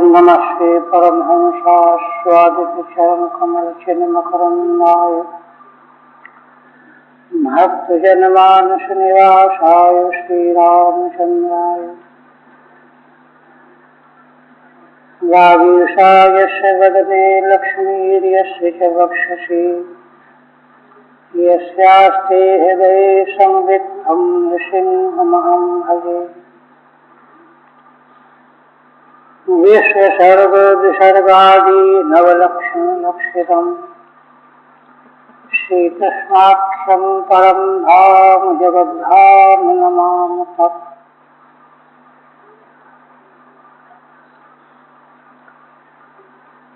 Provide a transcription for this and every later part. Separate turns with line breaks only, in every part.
ओम नमः श्री परमहंसास्वादित चरण कमल चिन्मकरन्दाय भक्तजनमानस निवासाय श्रीरामचन्द्राय वागीशाय वदने लक्ष्मीर्यस्य च वक्षसि यस्यास्ते हृदये संवित्तं नृसिंहमहं भजे। विश्वसर्ग विसर्गादि नवलक्षण लक्षितम् श्रीकृष्णाख्यं परं धाम जगद्धाम नमामि तत्।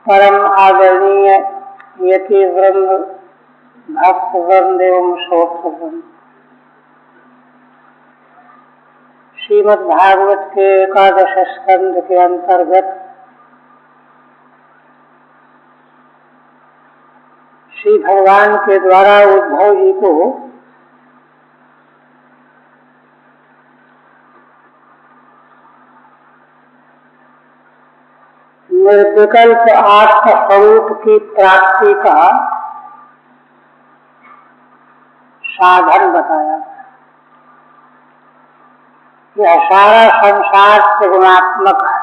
परम आदरणीय यति वृंद, भक्त वृंद एवं श्रोत्र वृंद, श्रीमद् भागवत के एकादश स्कंद के अंतर्गत श्री भगवान के द्वारा उद्धव जी को निर्विकल्प आत्म स्वरूप की प्राप्ति का साधन बताया। यह सारा संसार त्रिगुणात्मक है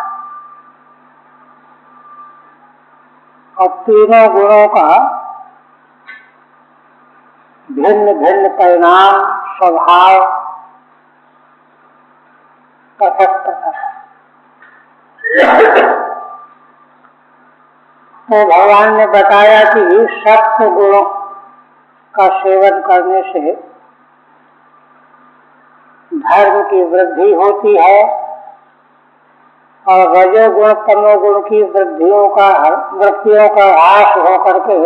और तीनों गुणों का भिन्न भिन्न परिणाम स्वभाव पृथक पृथक है। तो भगवान ने बताया कि सत्व गुणों का सेवन करने से धर्म की वृद्धि होती है और रजोगुण तमोगुण की वृत्तियों का ह्रास होकर के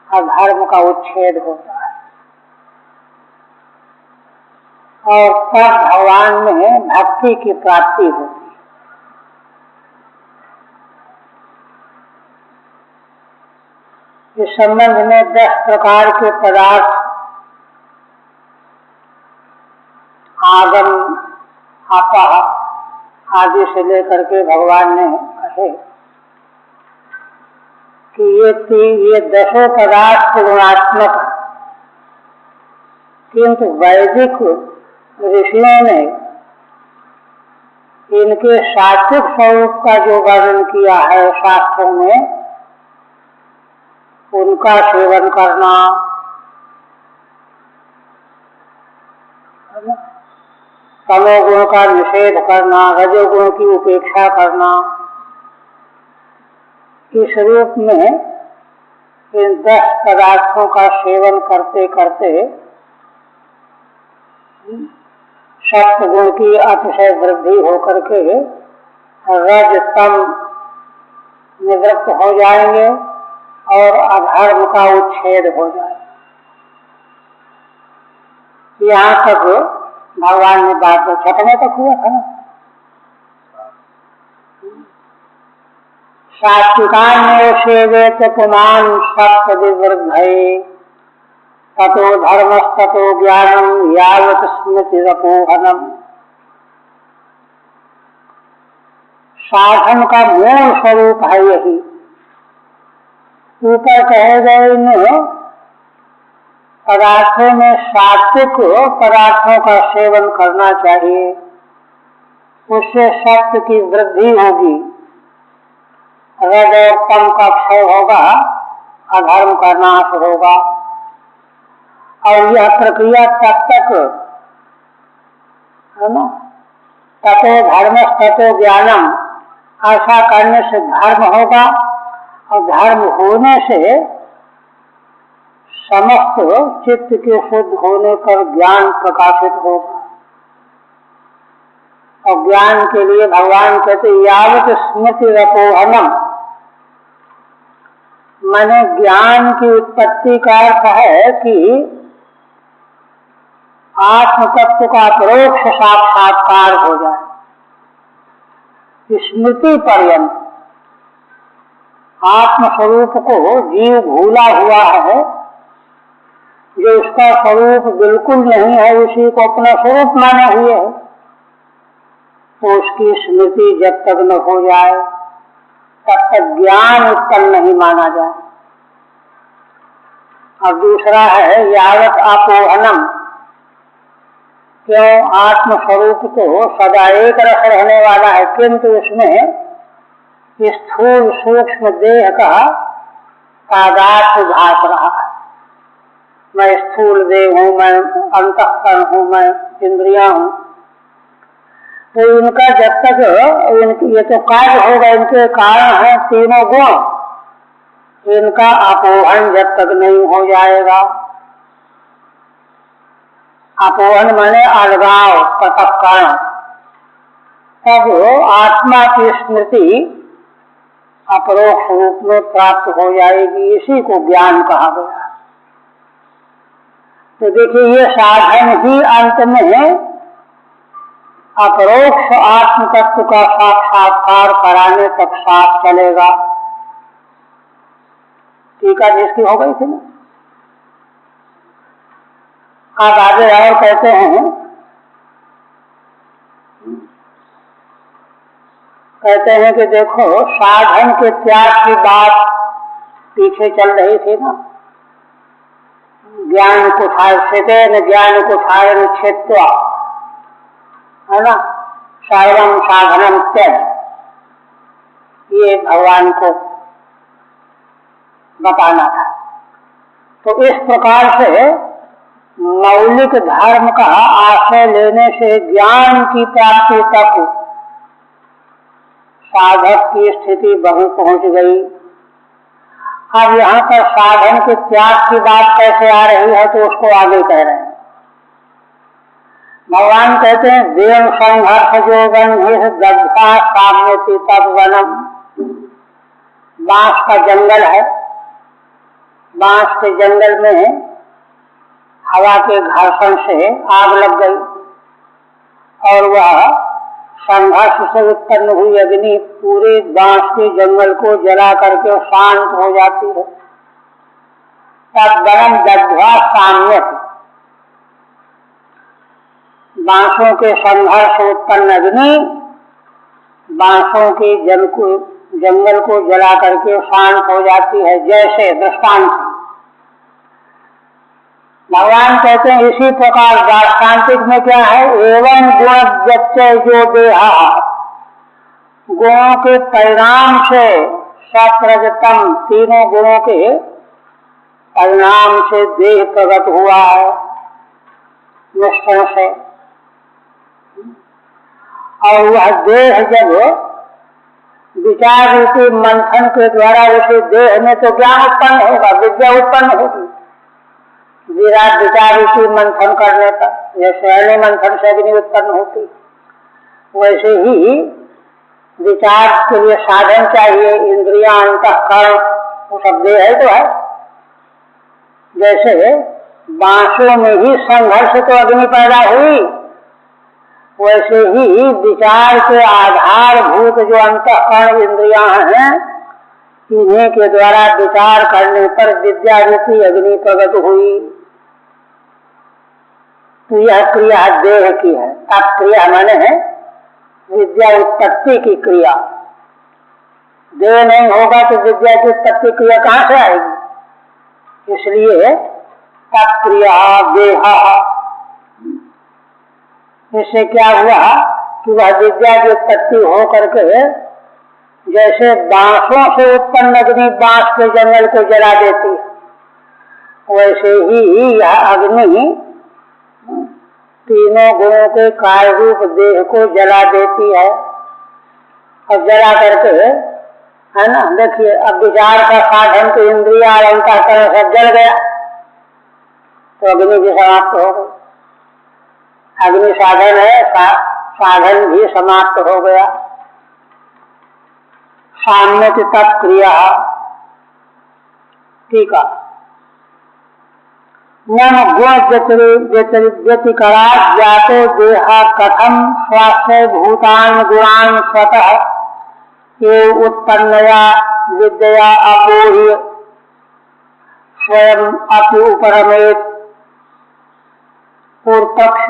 अधर्म का उच्छेद होता है और तब भगवान में भक्ति की प्राप्ति होती है। इस संबंध में 10 प्रकार के पदार्थ आगम अपह आदि से लेकर के भगवान ने कहे कि ये 10 पदार्थ गुणात्मक, किंतु वैदिक ऋषियों ने इनके सात्विक स्वरूप का जो वर्णन किया है शास्त्रों में, उनका सेवन करना, तमोगुण का निषेध करना, रजोगुण की उपेक्षा करना, इस रूप में इन 10 पदार्थों का सेवन करते करते सत्व गुण की अतिशय वृद्धि होकर के रज तम निवृत्त हो जाएंगे और अधर्म का उच्छेद हो जाएगा। यहाँ तक भगवान ने बात को छठवें तक हुआ था ना। सात्विकान्यो सेवेत पुमान सप्त विवृद्धये ततो धर्मस्ततो ज्ञानम यावत् स्मृतिरपोहनम। साधन का मूल स्वरूप है यही। ऊपर कहे गए इन पदार्थों में सात्विक पदार्थों का सेवन करना चाहिए, उससे सत्य की वृद्धि होगी, रज और तम का क्षय होगा, अधर्म का नाश होगा। और यह प्रक्रिया तब तक है ना, ततो धर्म ततो ज्ञानम, ऐसा करने से धर्म होगा और धर्म होने से समस्त चित्त के शुद्ध होने पर ज्ञान प्रकाशित होगा। और ज्ञान के लिए भगवान कहते यावत् स्मृति रपोहनम, माने ज्ञान की उत्पत्ति का अर्थ है कि आत्म तत्व का परोक्ष साक्षात्कार हो जाए। स्मृति पर्यंत आत्म स्वरूप को जीव भूला हुआ है, जो उसका स्वरूप बिल्कुल नहीं है, उसी को अपना स्वरूप माने हुए है। तो उसकी स्मृति जब तक न हो जाए तब तक ज्ञान उत्पन्न नहीं माना जाए। और दूसरा है यावत आपोहनम, क्यों आत्मस्वरूप तो सदा एक रस रहने वाला है, किंतु उसमें स्थूल सूक्ष्म देह का तादात्म्य भास रहा है। मैं स्थूल देह हूँ, मैं अंतःकरण हूँ, मैं इंद्रियां हूँ। तो इनका जब तक ये तो कार्य होगा, इनके कारण है तीनों गुण, इनका अपोहन जब तक नहीं हो जाएगा, अपोहन माने अलगाव पृथक्करण, तब आत्मा की स्मृति अपरोक्ष रूप में प्राप्त हो जाएगी। इसी को ज्ञान कहा गया। तो देखिए, ये साधन ही अंत में अपरोक्ष आत्म तत्व का साक्षात्कार कराने तक साथ चलेगा। टीका जिसकी हो गई थी ना। आप आगे और कहते हैं, कि देखो साधन के त्याग की बात पीछे चल रही थी ना। ज्ञान कुठार से ज्ञान कुठार क्षेत्वा, है ना, सर्वम साधनम त्यज, ये भगवान को बताना था। तो इस प्रकार से मौलिक धर्म का आश्रय लेने से ज्ञान की प्राप्ति तक साधक की स्थिति वहीं पहुंच गई। अब यहाँ पर साधन के त्याग की बात कैसे आ रही है, तो उसको आगे कह रहे हैं। भगवान कहते हैं देव संघर्ष जो गंधिस दग्धा साम्यति तद वनम। बांस का जंगल है, बांस के जंगल में हवा के घर्षण से आग लग गई और वह संघर्ष से उत्पन्न हुई अग्नि पूरे बांस के जंगल को जला करके शांत हो जाती है। तब वनम दग्ध्वा साम्यत, बांसों के संघर्ष से उत्पन्न अग्नि बांसों के जंगल को जला करके शांत हो जाती है। जैसे दृष्टांत भगवान कहते हैं इसी प्रकार दार्ष्टान्तिक में क्या है, एवं गुण व्यत्यय जो देहा, गुणों के परिणाम से सप्रजतम, तीनों गुणों के परिणाम से देह प्रकट हुआ है मिश्रण से। और वह देह जब विचार रूपी मंथन के द्वारा उसे देह में तो ज्ञान उत्पन्न होगा, विद्या उत्पन्न होगी। विराट विचार रूपी मंथन करने पर जैसे अग्नि मंथन से अग्नि उत्पन्न होती, वैसे ही विचार के लिए साधन चाहिए। इंद्रियां अंतःकरण वो सब देह है तो है। जैसे बांसों में ही संघर्ष तो अग्नि पैदा हुई, वैसे ही विचार के आधारभूत जो अंतःकरण इंद्रियां हैं, इन्हीं के द्वारा विचार करने पर विद्या रूपी अग्नि प्रकट हुई। तो यह क्रिया देह की है। अब क्रिया माने है विद्या उत्पत्ति की क्रिया। देह नहीं होगा तो विद्या की उत्पत्ति क्रिया कहाँ से आएगी? इसलिए तत्क्रिया देहा। इससे क्या हुआ कि वह विद्या की उत्पत्ति हो करके जैसे बांसों से उत्पन्न अग्नि बांस के जंगल को जला देती है, वैसे ही यह अग्नि तीनों गुणों के कार्य रूप देह को जला देती है। और जला करके, है ना, देखिए अब विचार का साधन तो इंद्रिया अंतःकरण सब जल गया तो अग्नि भी समाप्त हो गई। अग्नि साधन है, साधन भी समाप्त हो गया। साम्यत तत्क्रिया। ठीक है। नम गुण व्यतिकरात् जातो देहा कथम स्वास्थ्य भूतान गुणान स्वतः ये उत्पन्नया विद्या अपोह्य स्वयं अपि उपरमेत। पूर्व पक्ष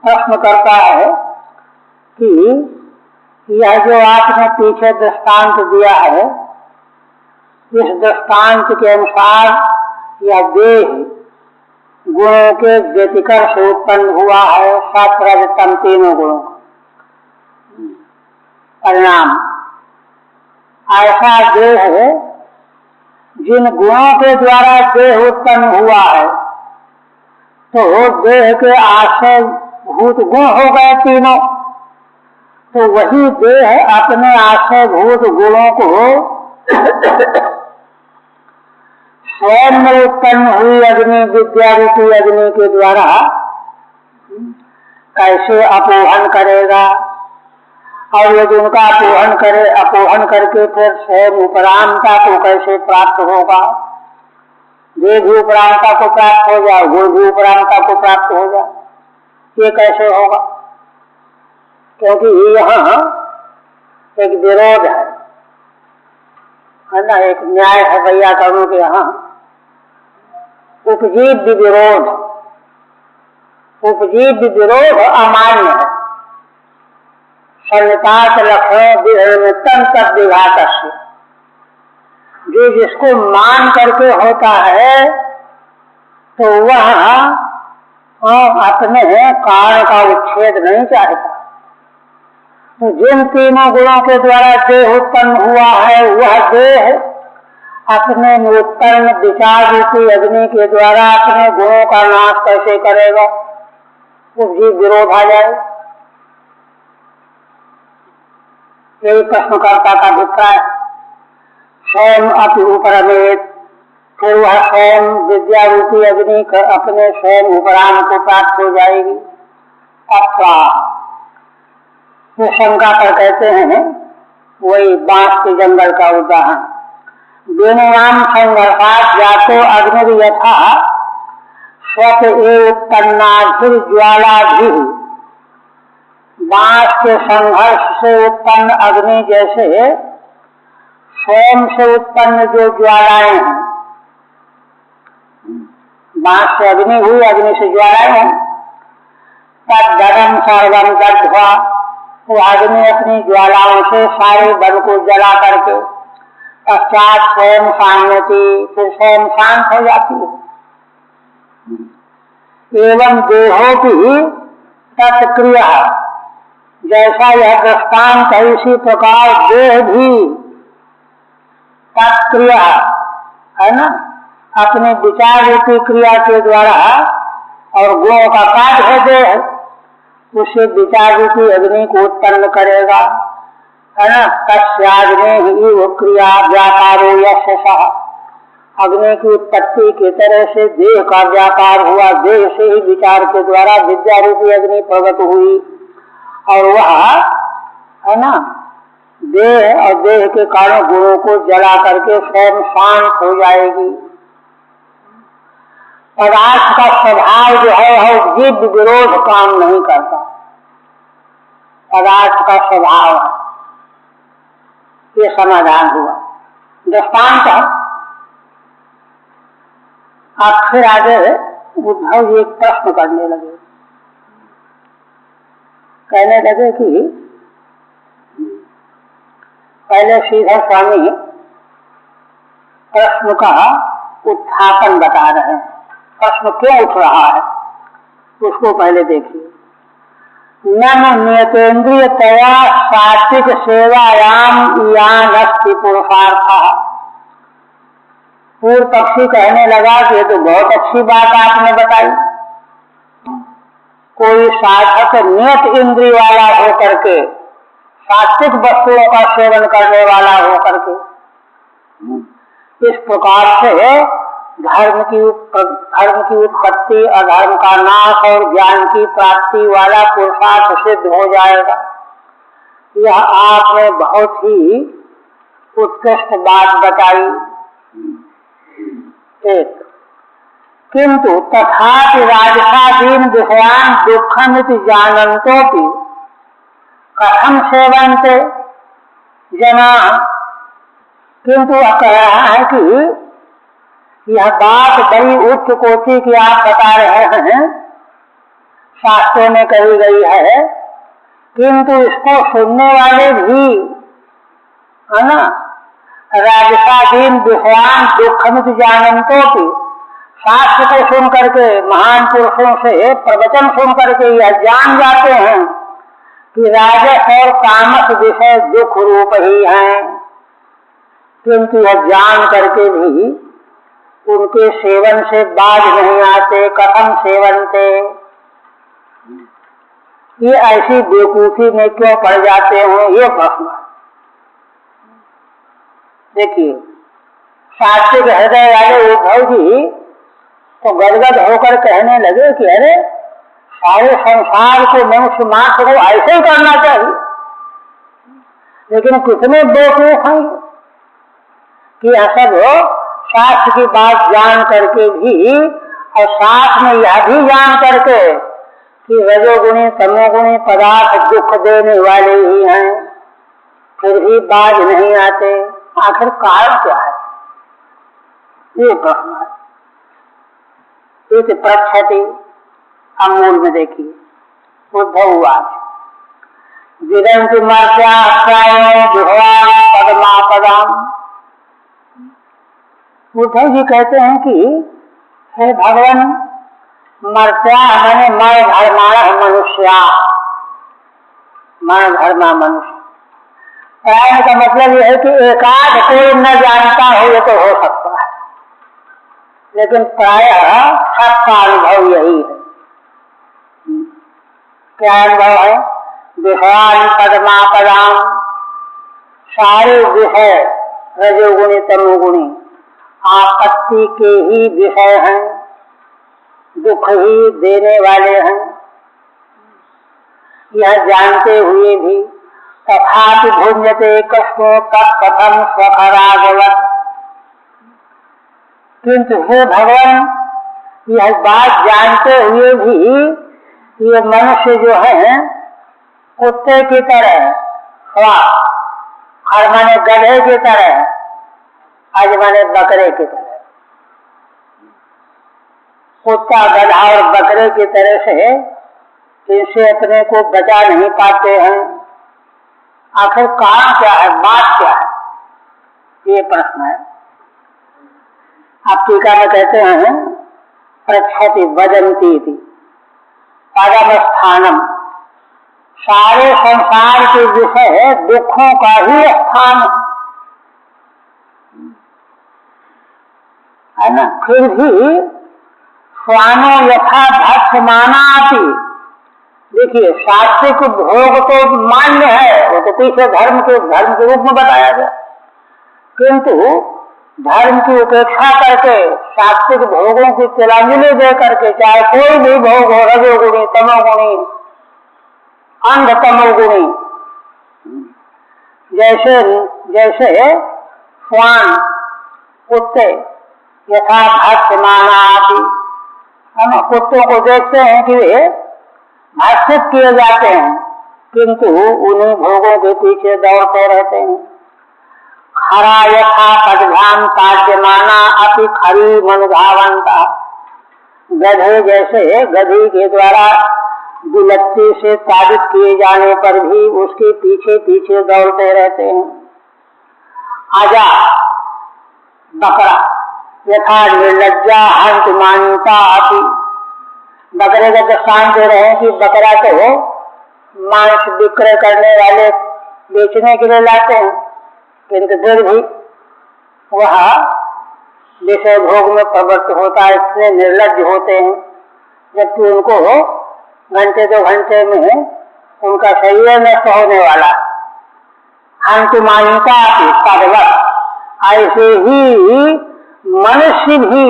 प्रश्न करता है कि यह जो आपने पीछे दृष्टांत दिया है, इस दृष्टांत के अनुसार यह देह गुणों के व्यतिकर से उत्पन्न हुआ है, सत्व रज तम तीनों गुणों परिणाम। ऐसा देह जिन गुणों के द्वारा देह उत्पन्न हुआ है, तो देह के आश्रय भूत गुण हो गए तीनों, तो वही देह अपने आश्रय भूत गुणों को स्वयं में उत्पन्न हुई अग्नि, विद्या रूपी अग्नि के द्वारा कैसे अपोहन करेगा, और यदि उनका अपोहन करके फिर स्वयं उपरामता को कैसे प्राप्त होगा। देह भी उपरामता को प्राप्त हो जाए, गुण भी उपरामता को प्राप्त हो जाए, ये कैसे होगा? क्योंकि यहाँ एक विरोध है ना, एक न्याय है वैयाकरणों के यहाँ। उपजीव्य विरोध अमान्य है। सन्निपात लक्षण विनिमित्तम तद विघात, जो जिसको मान करके होता है तो वह अपने कारण का उच्छेद नहीं चाहता। तो जिन तीनों गुणों के द्वारा देह उत्पन्न हुआ है, वह देह अपने उत्पन्न विचार रूपी अग्नि के द्वारा अपने गुणों का नाश कैसे करेगा? उपजीव विरोध आ जाए। यही प्रश्नकर्ता का अभिप्राय। स्वयं अपि उपरमेत, फिर वह स्वयं विद्या रूपी अग्नि अपने स्वयं उपराम को प्राप्त हो जाएगी। अथवा वो शंका कर कहते हैं, वही बांस के जंगल का उदाहरण। वेणुनाम संघर्षात् जातो अग्नि यथा स्वत एव उत्पन्नाधिर ज्वालाधि, बांस के संघर्ष से उत्पन्न अग्नि जैसे स्वयं से उत्पन्न जो ज्वालाएं हैं, बांस से अग्नि हुई, अग्नि से ज्वालाएं हैं, तद दरम सर्वम दग्ध्वा, वो अग्नि अपनी ज्वालाओं से सारे वन को जला करके पश्चात स्वयं शांति, फिर स्वयं शांत हो जाती है। एवं देहो की तत्क्रिया, जैसा यह दृष्टांत है इसी प्रकार देह भी तत्क्रिया है ना, अपने विचार रूपी क्रिया के द्वारा और गुणों का कार्य है देह, उसे विचार रूपी अग्नि को उत्पन्न करेगा, है ना। तस्याग्ने ही वो क्रिया व्यापारो यस्य सः, अग्नि की उत्पत्ति की तरह से देह का व्यापार हुआ, देह से ही विचार के द्वारा विद्या रूपी अग्नि प्रकट हुई, और वह है ना देह और देह के कारण गुणों को जला करके स्वयं शांत हो जाएगी। पदार्थ का स्वभाव जो है जिद विरोध काम नहीं करता, पदार्थ का स्वभाव है, ये समाधान हुआ। दृष्टांत आप फिर आगे उद्धव जी एक प्रश्न करने लगे, कहने लगे कि पहले श्रीधर स्वामी प्रश्न का उत्थापन बता रहे हैं, प्रश्न क्यों उठ रहा है उसको पहले देखिए। न नियतेन्द्रियतया सात्विक सेवायाम यान अस्ति पुरुषार्थ। पूर्व पक्षी कहने लगा कि ये तो बहुत अच्छी बात आपने बताई, कोई साधक नियत इंद्रिय वाला होकर के, सात्विक वस्तुओं का सेवन करने वाला होकर के, इस प्रकार से धर्म की उत्पत्ति, अधर्म का नाश और ज्ञान की प्राप्ति वाला पुरुषार्थ सिद्ध हो जाएगा। यह आपने बहुत ही उत्कृष्ट बात बताई। एक किंतु तथापि राजसादीन विषयान दुःखमिति जानन्तोपि कथम सेवन्ते जना। किंतु कह रहा है कि यह बात बड़ी उच्च कोटि की आप बता रहे हैं, शास्त्रों में कही गई है, किंतु इसको सुनने वाले भी है ना, राजसाधीन विषयान दुखमित जानंतो की, शास्त्र को सुन करके, महान पुरुषों से प्रवचन सुन करके यह जान जाते हैं कि राजस और तामस विषय दुख रूप ही हैं, किंतु यह जान करके भी उनके सेवन से बाज नहीं आते। कथम सेवनते, ये ऐसी बेवकूफी में क्यों पड़ जाते हैं, ये प्रश्न है। देखिए, सात्विक हृदय वाले उद्धव जी तो गदगद होकर कहने लगे कि अरे सारे संसार को, मनुष्य मात्र को ऐसे ही करना चाहिए। लेकिन कितने बेवकूफ हैं कि यह सब शास्त्र की बात जान करके भी, और साथ में यह भी जान करके कि रजोगुणी तमोगुणी पदार्थ दुख देने वाले ही हैं, फिर भी बाज नहीं आते। आखिर कारण क्या है, ये प्रश्न है। इस प्रक्षति अमूल में देखिए, उद्धववाच विदंति मर्त्याश्रय भगवान पदमापदाम। उद्धव जी कहते हैं कि हे भगवान, मर्त्या मैंने मर धर्माण मनुष्या, मर धर्मा मनुष्य। प्राय का मतलब यह है कि एकाध कोई न जानता हो, ये तो हो सकता है, लेकिन प्रायः सबका अनुभव यही है। क्या अनुभव है? विषयान पदमापदाम, सारे विषय रजोगुणी तमोगुणी आपत्ति के ही विषय हैं, दुख ही देने वाले हैं। यह जानते हुए भी तथापि भुंजते कष्टो तत्कथम स्वखरागवत्। किंतु हे भगवान, यह बात जानते हुए भी ये मनुष्य जो है कुत्ते की तरह, हर माने गधे की तरह, आज माने बकरे की तरह, कुत्ता गधा और बकरे की तरह से इनसे अपने को बचा नहीं पाते हैं। आखिर कारण क्या है, बात क्या है, ये प्रश्न है। आप टीका में कहते हैं प्रक्षति वदंती थी पदम स्थानम, सारे संसार के विषय दुखों का ही स्थान है ना, फिर भी स्वानो यथा भक्ष मानाति। देखिए, सात्विक भोग तो मान्य है, वो तो पीछे धर्म के रूप में बताया गया, किंतु धर्म की उपेक्षा करके सात्विक भोगों की तिलांजलि दे करके, चाहे कोई भी भोग हो, रजोगुणी तमोगुणी अंध तमोगुणी, जैसे जैसे स्वान कुत्ते यथा भक्ष मानाति, हम कुत्तों को देखते हैं कि वे भक्षित किए जाते हैं, किंतु उन्हीं भोगों के पीछे दौड़ते रहते हैं। खरा यथा पदभ्याम ताड्यमाना अपि खरी मनुधावंता, गधे जैसे गधी के द्वारा दुलत्ती से ताड़ित किए जाने पर भी उसके पीछे पीछे दौड़ते रहते हैं। आजा बकरा यथा निर्लज्जा हंत मानता अपि, बकरे का दृष्टांत दे रहे हैं कि बकरा तो मांस विक्रय करने वाले बेचने के लिए लाते हैं, किंतु फिर भी वह विषय भोग में प्रवृत्त होता है, इतने निर्लज्ज होते हैं, जबकि उनको घंटे 2 घंटे में उनका शरीर नष्ट होने वाला। हंतुमानिका पदवत, ऐसे ही मनुष्य भी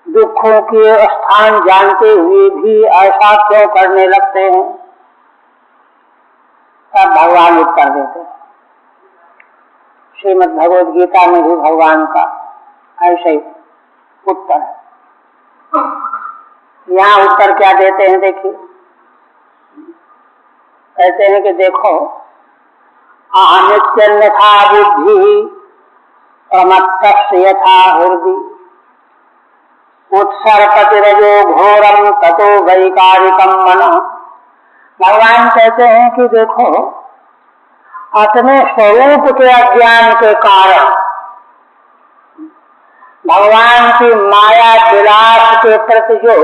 दुखों के स्थान जानते हुए भी ऐसा क्यों करने लगते हैं? तब भगवान उत्तर देते हैं। श्रीमद् भगवद गीता में भी भगवान का ऐसे ही उत्तर है। यहाँ उत्तर क्या देते हैं देखिए, कहते हैं कि देखो, अहमित्यन्यथा बुद्धि प्रमत्तस्य यथा हृदि उत्सर्पति रजो घोरम ततो वैकारिकम मन भगवान कहते हैं कि देखो, अपने स्वरूप के अज्ञान के कारण भगवान की माया विलास के प्रति जो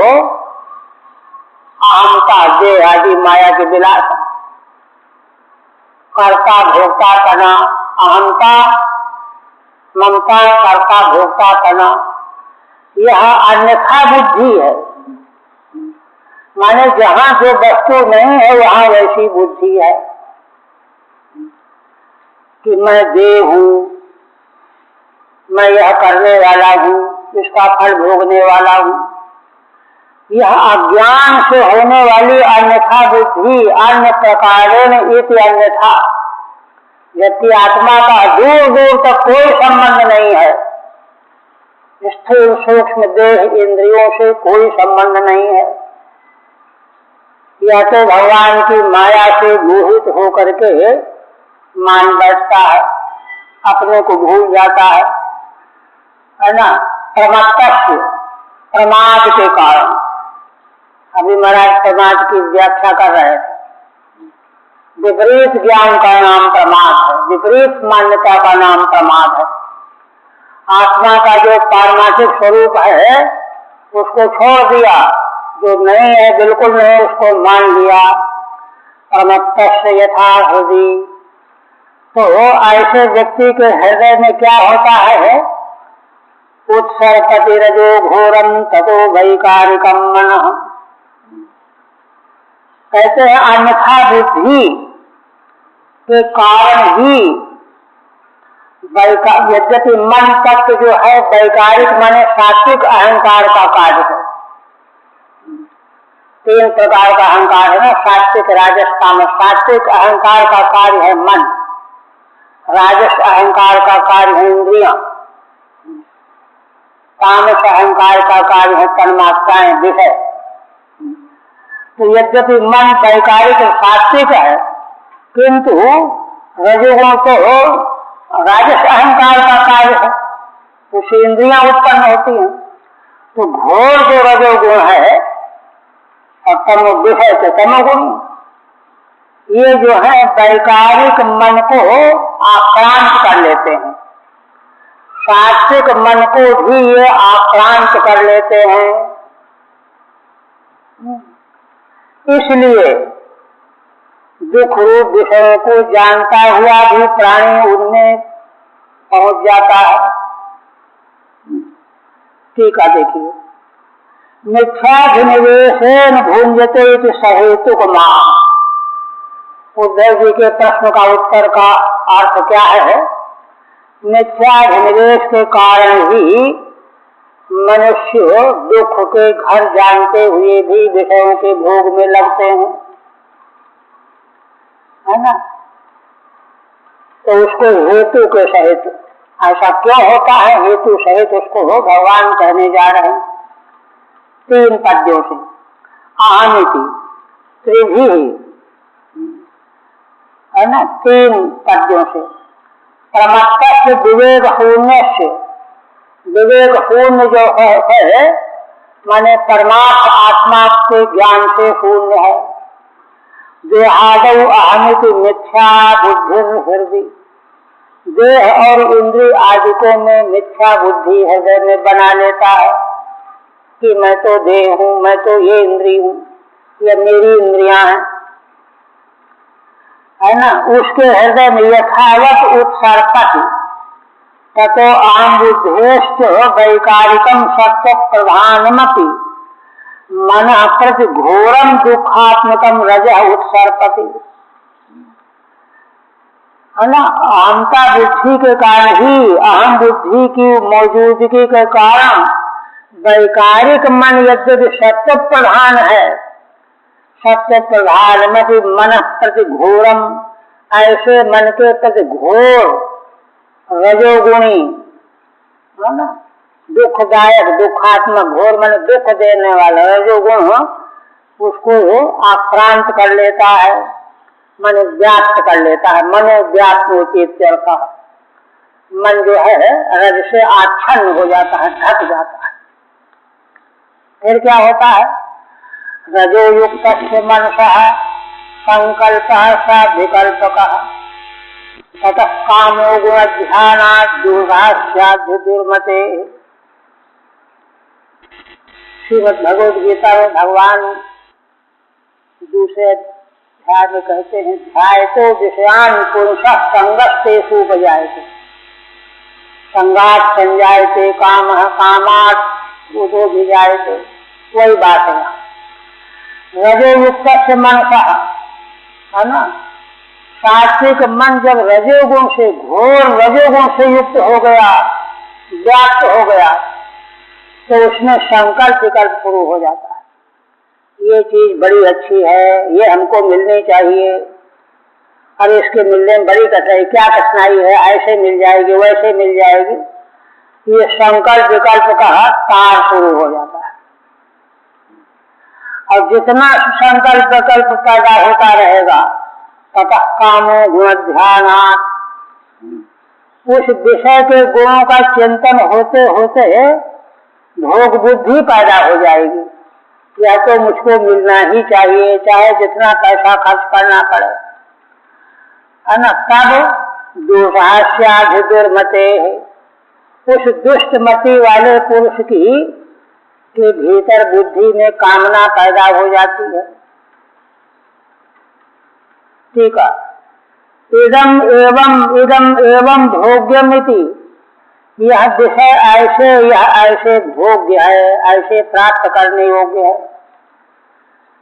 अहमता, देह आदि माया के विलास, कर्ता भोक्ता तना, अहमता ममता कर्ता भोक्ता तना, यह अन्यथा बुद्धि है। माने जहाँ जो वस्तु नहीं है वहाँ वैसी बुद्धि है कि मैं देह हूँ, मैं यह करने वाला हूँ, इसका फल भोगने वाला हूँ। यह अज्ञान से होने वाली अन्यथा बुद्धि अन्य प्रकारेण इति अन्यथा, जबकि आत्मा का दूर दूर तक कोई संबंध नहीं है, स्थूल सूक्ष्म देह इंद्रियों से कोई संबंध नहीं है। यह तो भगवान की माया से मोहित होकर के मान बैठता है, अपने को भूल जाता है ना, प्रमाद के कारण। अभी महाराज प्रमाद की व्याख्या कर रहे थे। विपरीत ज्ञान का नाम प्रमाद है, विपरीत मान्यता का नाम प्रमाद है। आत्मा का जो पारमार्थिक स्वरूप है उसको छोड़ दिया, जो नहीं है बिल्कुल नहीं उसको मान लिया। प्रमत्तस्य यथा हृदय, तो ऐसे व्यक्ति के हृदय में क्या होता है? उत्सर्पति रजो घोरम ततो वैकारिकम मनः। कहते हैं अन्यथा बुद्धि के कारण ही यद्यपि मन तत्व जो है वैकारिक माने सात्विक अहंकार का कार्य है। 3 प्रकार का अहंकार है ना, सात्विक राजस तामस। सात्विक अहंकार का कार्य है मन, राजस अहंकार का कार्य है इंद्रियां, तामस अहंकार का कार्य है तन्मात्राएं विषय। तो यद्यपि मन वैकारिक सात्विक है, किंतु रजोगुण तो राजस अहंकार का कार्य है, उससे इंद्रियां उत्पन्न होती हैं। तो घोर जो रजोगुण है और तमो विषय से तमोगुण, ये जो है वैकारिक मन को आक्रांत कर लेते हैं, सात्विक मन को भी ये आक्रांत कर लेते हैं। इसलिए दुख रूप विषयों को जानता हुआ भी प्राणी उनमें पहुंच जाता है। ठीक है, देखिए, मिथ्याभिनिवेशेन भुंजते इति सहेतुक मां। उद्धव जी के प्रश्न का उत्तर का अर्थ क्या है? मिथ्याभिनिवेश के कारण ही मनुष्य दुख के घर जानते हुए भी विषयों के भोग में लगते हैं, है ना। तो उसको हेतु के सहित, ऐसा क्यों होता है? हेतु सहित उसको भगवान कहने जा रहे हैं 3 पद्यों से। अहमिति त्रिभिः, है ना, 3 पद्यों से। प्रमत्तस्य विवेक शून्यस्य, विवेक शून्य जो है माने परमार्थ आत्मा के ज्ञान से शून्य है। देहादौ अहमिति मिथ्या बुद्धि हृदय, देह और इंद्रिय आदिकों में मिथ्या बुद्धि हृदय में बना लेता है कि मैं तो देह हूँ, मैं तो ये इंद्रिय हूँ, ये मेरी इंद्रियां हैं, है ना। उसके हृदय में यथावत उत्सर्पति ततो अहम बुद्धेश्च वैकारिकम सत्व प्रधानमपि मन प्रति घोरम दुखात्मकम रजः उत्सर्पति, है ना। अहमता बुद्धि के कारण ही, अहम बुद्धि की मौजूदगी के कारण वैकारिक मन यद्यपि सत्व प्रधान है, सत्व प्रधान मन प्रति घोरम, ऐसे मन के प्रति घोर रजोगुणी, है ना, दुखदायक दुखात्मक, घोर मन दुख देने वाला रजोगुण उसको आक्रांत कर लेता है, मन व्याप्त कर लेता है। मनोव्याप्त का मन जो है रज से आच्छन्न हो जाता है, ढक जाता है। फिर क्या होता है? रजोयुक्त मनसः संकल्प स विकल्पक ततः कामो गुण ध्यानात् दूरास्याद्य दुर्मते। श्रीमद् भगवद गीता में भगवान दूसरे अध्याय में कहते हैं, ध्यायतो विषयान् पुरुषः संगस्तेषु उपजायते संगात् संजायते कामः कामात् क्रोधो विजायते। वही बात है, रजोयुक्त से मनसः, है ना, सात्विक मन जब रजोगुण से, घोर रजोगुण से युक्त हो गया, व्याप्त हो गया, तो उसमें संकल्प विकल्प शुरू हो जाता है। ये चीज बड़ी अच्छी है, ये हमको मिलनी चाहिए, और इसके मिलने में बड़ी कठिनाई, क्या कठिनाई है, ऐसे मिल जाएगी वैसे मिल जाएगी, ये संकल्प विकल्प का तार शुरू हो जाता है। और जितना संकल्प विकल्प पैदा होता रहेगा, ततः कामो गुण ध्यानात्, उस विषय के गुणों का चिंतन होते होते भोग बुद्धि पैदा हो जाएगी। यह तो मुझको मिलना ही चाहिए, चाहे जितना पैसा खर्च करना पड़े, है ना। तब दुर्भाष्याधि दुर्मते, उस दुष्ट मति वाले पुरुष की के भीतर बुद्धि में कामना पैदा हो जाती है। ठीक है, इदम एवं भोग्यमिति, यह विषय ऐसे, यह ऐसे भोग्य है, ऐसे प्राप्त करने योग्य है।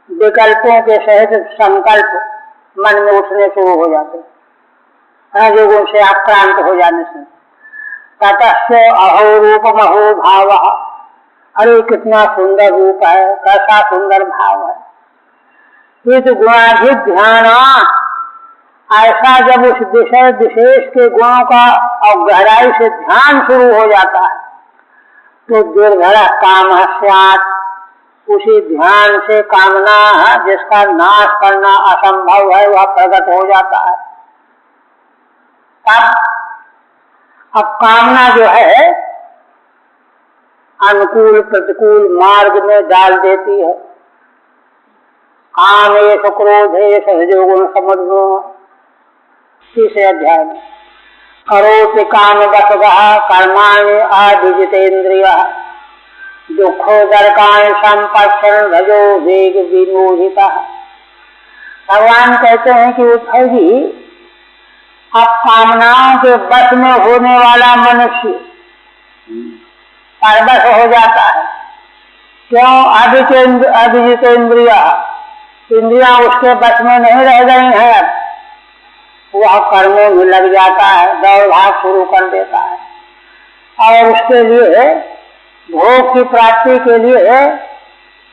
विकल्पों के सहित संकल्प मन में उठने शुरू हो जाते हैं, रजोगुण से आक्रांत हो जाने से। ततस्य अहो रूपम अहो भावः, अरे कितना सुंदर रूप है, कैसा सुंदर भाव है। इस गुणाधिक ध्यान, ऐसा जब उस विषय विशेष के गुणों का और गहराई से ध्यान शुरू हो जाता है, तो दुर्धर काम स्यात्, उसी ध्यान से कामना है जिसका नाश करना असंभव है, वह प्रकट हो जाता है। अब कामना जो है अनुकूल प्रतिकूल मार्ग में डाल देती है। कामेश क्रोधेश रजोगुण समुद्रो, तीसरे अध्याय में, करोति कामवशः कर्माणि अभिजितेन्द्रियः दुःखोदरकानि संपश्यन् रजो वेग विमोहितः। भगवान कहते हैं कि उद्धव जी, अब कामनाओं के बस में होने वाला मनुष्य परवश हो जाता है। क्यों? अभिजित इंद्रिया, इंद्रियां उसके बस में नहीं रह गई हैं, अब वह कर्मों में लग जाता है, दौड़ भाग शुरू कर देता है, और उसके लिए भोग की प्राप्ति के लिए,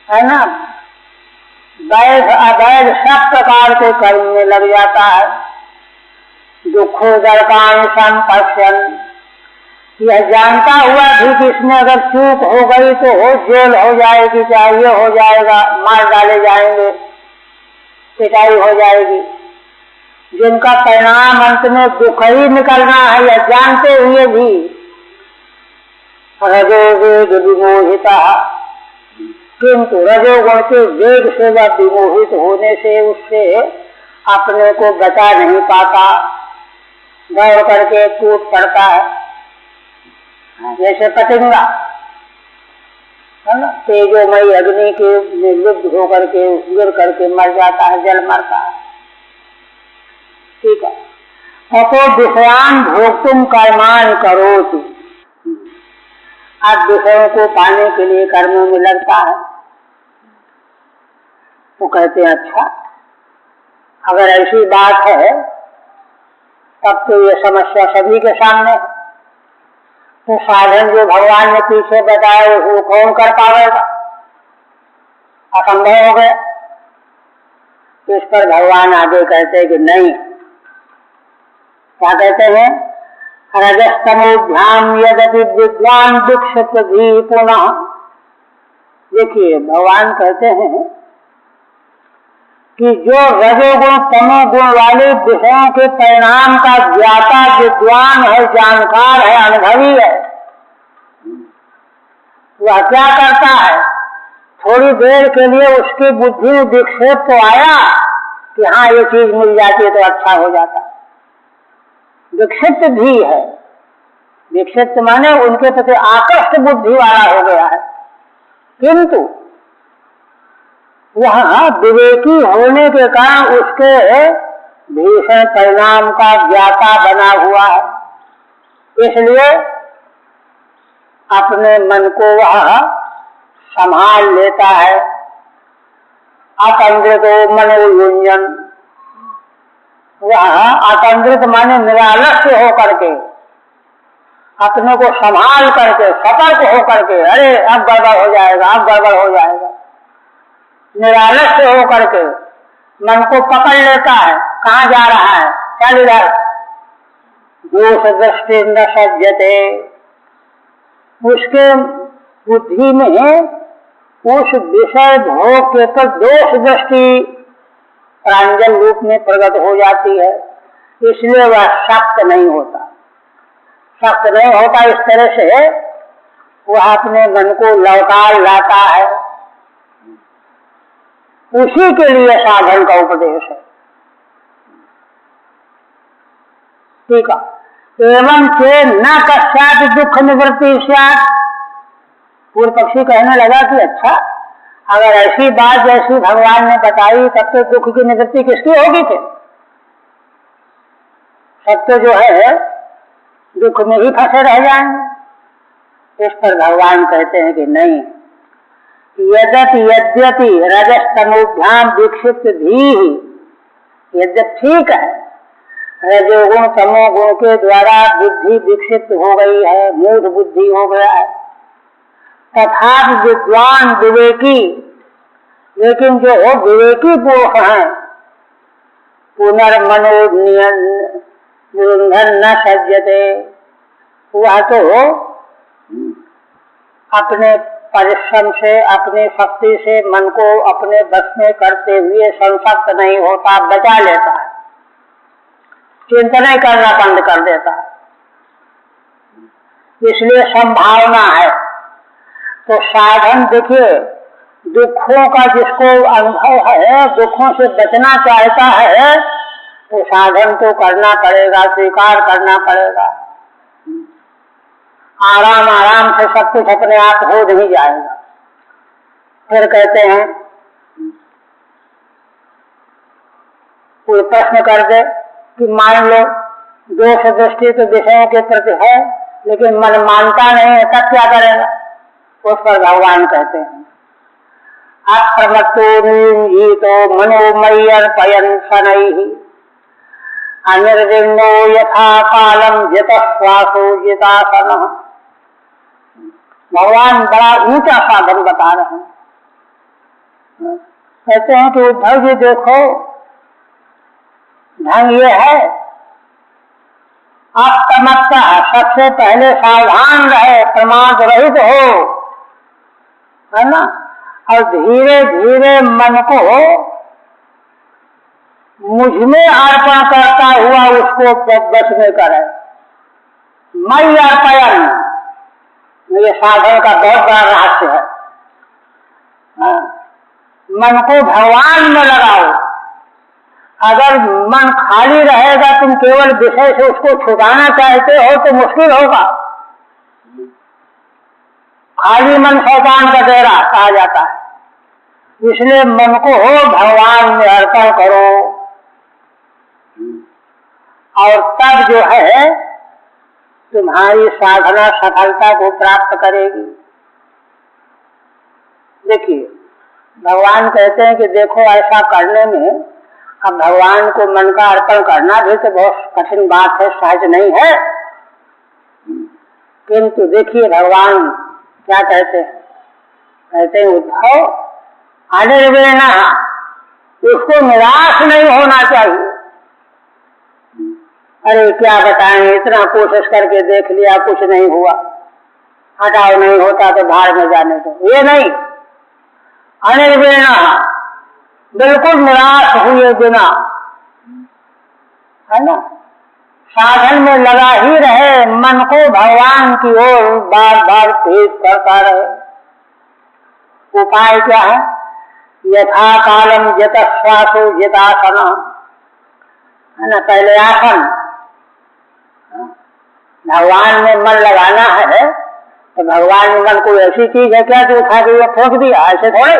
है ना, वैध अवैध सब प्रकार के कर्म में लग जाता है। दुःखोदरकानि संपश्यन्, यह जानता हुआ भी कि इसमें अगर चूक हो गई तो जेल हो जाएगी, चाहिए हो जाएगा, मार डाले जाएंगे, पिटाई हो जाएगी, जिनका परिणाम अंत में दुख ही निकलना है, यह जानते हुए भी रजोवेग विमोहिता, किंतु रजोगुण के वेग से वह विमोहित होने से उससे अपने को बचा नहीं पाता, दौड़ करके टूट पड़ता है। जैसे पतंगा, है ना, तेजोमयी अग्नि के लुब्ध होकर के गिर करके मर जाता है, जल मरता है। ठीक है, ततो विषयान् भोक्तुम कर्माणि करोति, आप विषयों को पाने के लिए कर्मों में लगता है। वो कहते हैं अच्छा, अगर ऐसी बात है तब तो ये समस्या सभी के सामने है, तो साधन जो भगवान ने पीछे बताया वो कौन कर पाएगा, असंभव हो गया। तो इस पर भगवान आगे कहते हैं कि नहीं, क्या कहते हैं, रजस्तमोभ्याम यदपि विद्वान दीक्षित भी पुनः। देखिए भगवान कहते हैं कि जो रजोगुण तमोगुण वाले विषयों के परिणाम का ज्ञाता विद्वान है, जानकार है, अनुभवी है, वह क्या करता है, थोड़ी देर के लिए उसकी बुद्धि में विक्षेप तो आया, कि हाँ ये चीज मिल जाती है तो अच्छा हो जाता। विक्षिप्त भी है, विक्षिप्त माने उनके प्रति आकृष्ट बुद्धि वाला हो गया है, किंतु वह विवेकी होने के कारण उसके भीषण परिणाम का ज्ञाता बना हुआ है, इसलिए अपने मन को वह संभाल लेता है। अतंद्रित मनोयुंजन, वह अतंद्रित माने निरालस्य हो करके, अपने को संभाल करके, सतर्क हो करके, अरे अब गड़बड़ हो जाएगा, अब गड़बड़ हो जाएगा, निरालस्य हो करके मन को पकड़ लेता है। कहाँ जा रहा है, चल इधर। दोष दृष्टि न सज्जते, उसके बुद्धि में उस विषय भोग के पर दोष दृष्टि प्रांजल रूप में प्रकट हो जाती है, इसलिए वह शक्त नहीं होता। शक्त नहीं होता, इस तरह से वह अपने मन को लौटा लाता है। उसी के लिए साधन का उपदेश है। ठीक है। एवं से न कश्चात दुख निवृत्ति स्यात्। पूर्व पक्षी कहने लगा कि अच्छा, अगर ऐसी बात जैसी भगवान ने बताई तब तो दुख की निवृत्ति किसकी होगी थे? सब तो जो है दुख में ही फंसे रह जाएंगे। इस पर भगवान कहते हैं कि नहीं, यद्यपि रजस्तमोभ्याम विक्षिप्त भी, यद्यप ठीक है रजोगुण तमोगुण के द्वारा बुद्धि विक्षिप्त हो गई है, मूढ़ बुद्धि हो गया है, तथा विद्वान विवेकी, लेकिन जो विवेकी पुरुष हैं, पुनर्मनोनियंधन न सज्जते, वह तो अपने परिश्रम से, अपनी शक्ति से मन को अपने बस में करते हुए संसक्त नहीं होता, बचा लेता है, चिंतन करना बंद कर देता है। इसलिए संभावना है। तो साधन देखिए, दुखों का जिसको अनुभव है, दुखों से बचना चाहता है, तो साधन तो करना पड़ेगा, स्वीकार करना पड़ेगा। आराम आराम से सब कुछ अपने आप हो नहीं जाएगा। फिर कहते हैं, कोई प्रश्न कर दे कि मान लो दोष दृष्टि तो विषयों के प्रति है, लेकिन मन मानता नहीं है, तब क्या करेगा? उस पर भगवान कहते हैं, अप्रमत्तो निर्जीतो मनोमय्यर्पयन् शनैः अनिर्विण्णो यथा कालम जितश्वासो जितासनः। भगवान बड़ा ऊंचा साधन बता रहे हैं। कहते हैं कि उद्धव जी देखो, ढंग ये है, अप्रमत्त, सबसे पहले सावधान रहे, प्रमाद रहित हो, है ना, और धीरे धीरे मन को मुझमें अर्पण करता हुआ उसको बस में करे। मई अर्पयन, ये साधन का बहुत बड़ा रहस्य है। मन को भगवान में लगाओ। अगर मन खाली रहेगा, तुम केवल विषय से उसको छुड़ाना चाहते हो तो मुश्किल होगा। खाली मन शैतान का डेरा कहा जाता है। इसलिए मन को भगवान में अर्पण करो, और तब जो है तुम्हारी साधना सफलता को प्राप्त करेगी। देखिए, भगवान कहते हैं कि देखो, ऐसा करने में अब भगवान को मन का अर्पण करना भी तो बहुत कठिन बात है, सहज नहीं है। किंतु देखिए भगवान क्या कहते हैं? कहते हैं, उद्धव अनिर्वेणा, उसको निराश नहीं होना चाहिए। अरे क्या बताएं, इतना कोशिश करके देख लिया, कुछ नहीं हुआ, हटाओ, नहीं होता तो भाड़ में जाने दो, ये नहीं। अनिर्वेणा, बिल्कुल निराश हुए बिना, है ना, साधन में लगा ही रहे, मन को भगवान की ओर बार बार तेज करता रहे। उपाय क्या है? यथा कालम जत श्वासो जितासन, है ना। पहले आसन, भगवान में मन लगाना है तो भगवान में मन कोई ऐसी चीज है क्या जो उठा के फेंक दिया, ऐसे थोड़े।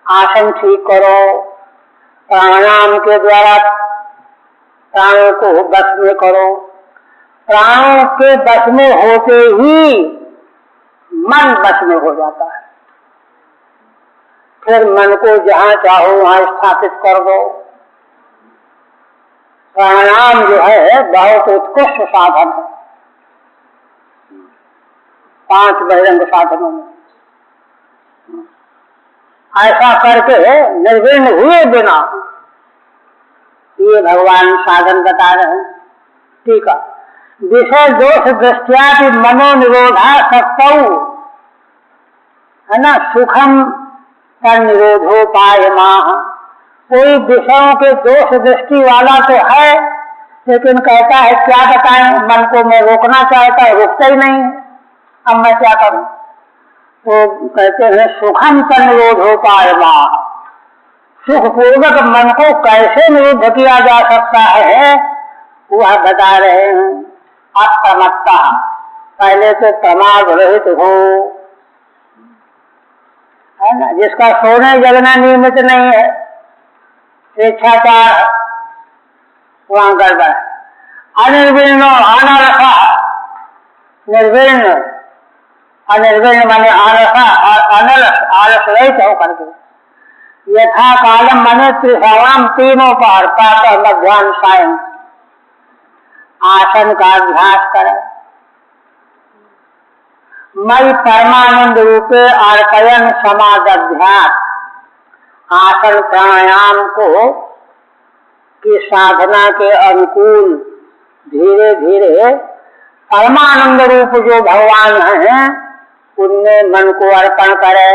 आसन ठीक करो, प्राणायाम के द्वारा प्राणों को बस में करो। प्राणों के बस में होते ही मन बस में हो जाता है। फिर मन को जहां चाहो वहां स्थापित कर दो। प्राणायाम जो है बहुत उत्कृष्ट साधन है 5 बहिरंग साधनों में। ऐसा करके निर्विघ्न हुए बिना ये भगवान साधन बता रहे हैं। ठीक है। विषय दोष दृष्टिया की मनोनिरोधा सत्तौ, है ना, सुखम का निरोधोपाय माह। कोई विषयों के दोष दृष्टि वाला तो है, लेकिन कहता है क्या बताएं, मन को मैं रोकना चाहता है, रुकता ही नहीं है, अब मैं क्या करूं। तो कहते हैं सुखम का निरोधोपाय माह। सुखपूर्वक मन को कैसे निरुद्ध किया जा सकता है वह बता रहे हैं। अप्रमत्ता, पहले तो प्रमाद रहित हो, है ना, जिसका सोने जगना नियमित नहीं है, स्वेच्छाचार वहां गड़बड़। अनिर्विण्ण अनरसा, निर्विण्ण, अनिर्विण्ण माने आलसा, अनलस, आलस रहित हो करके। यथा कालम माने त्रिसवाम, तीनों पर, प्रातः मध्याह्न सायं आसन का अभ्यास करें। मई परमानंद रूपे अर्पयन समादभ्यास, आसन प्राणायाम को की साधना के अनुकूल धीरे धीरे परमानंद रूप जो भगवान हैं उनमें मन को अर्पण करे।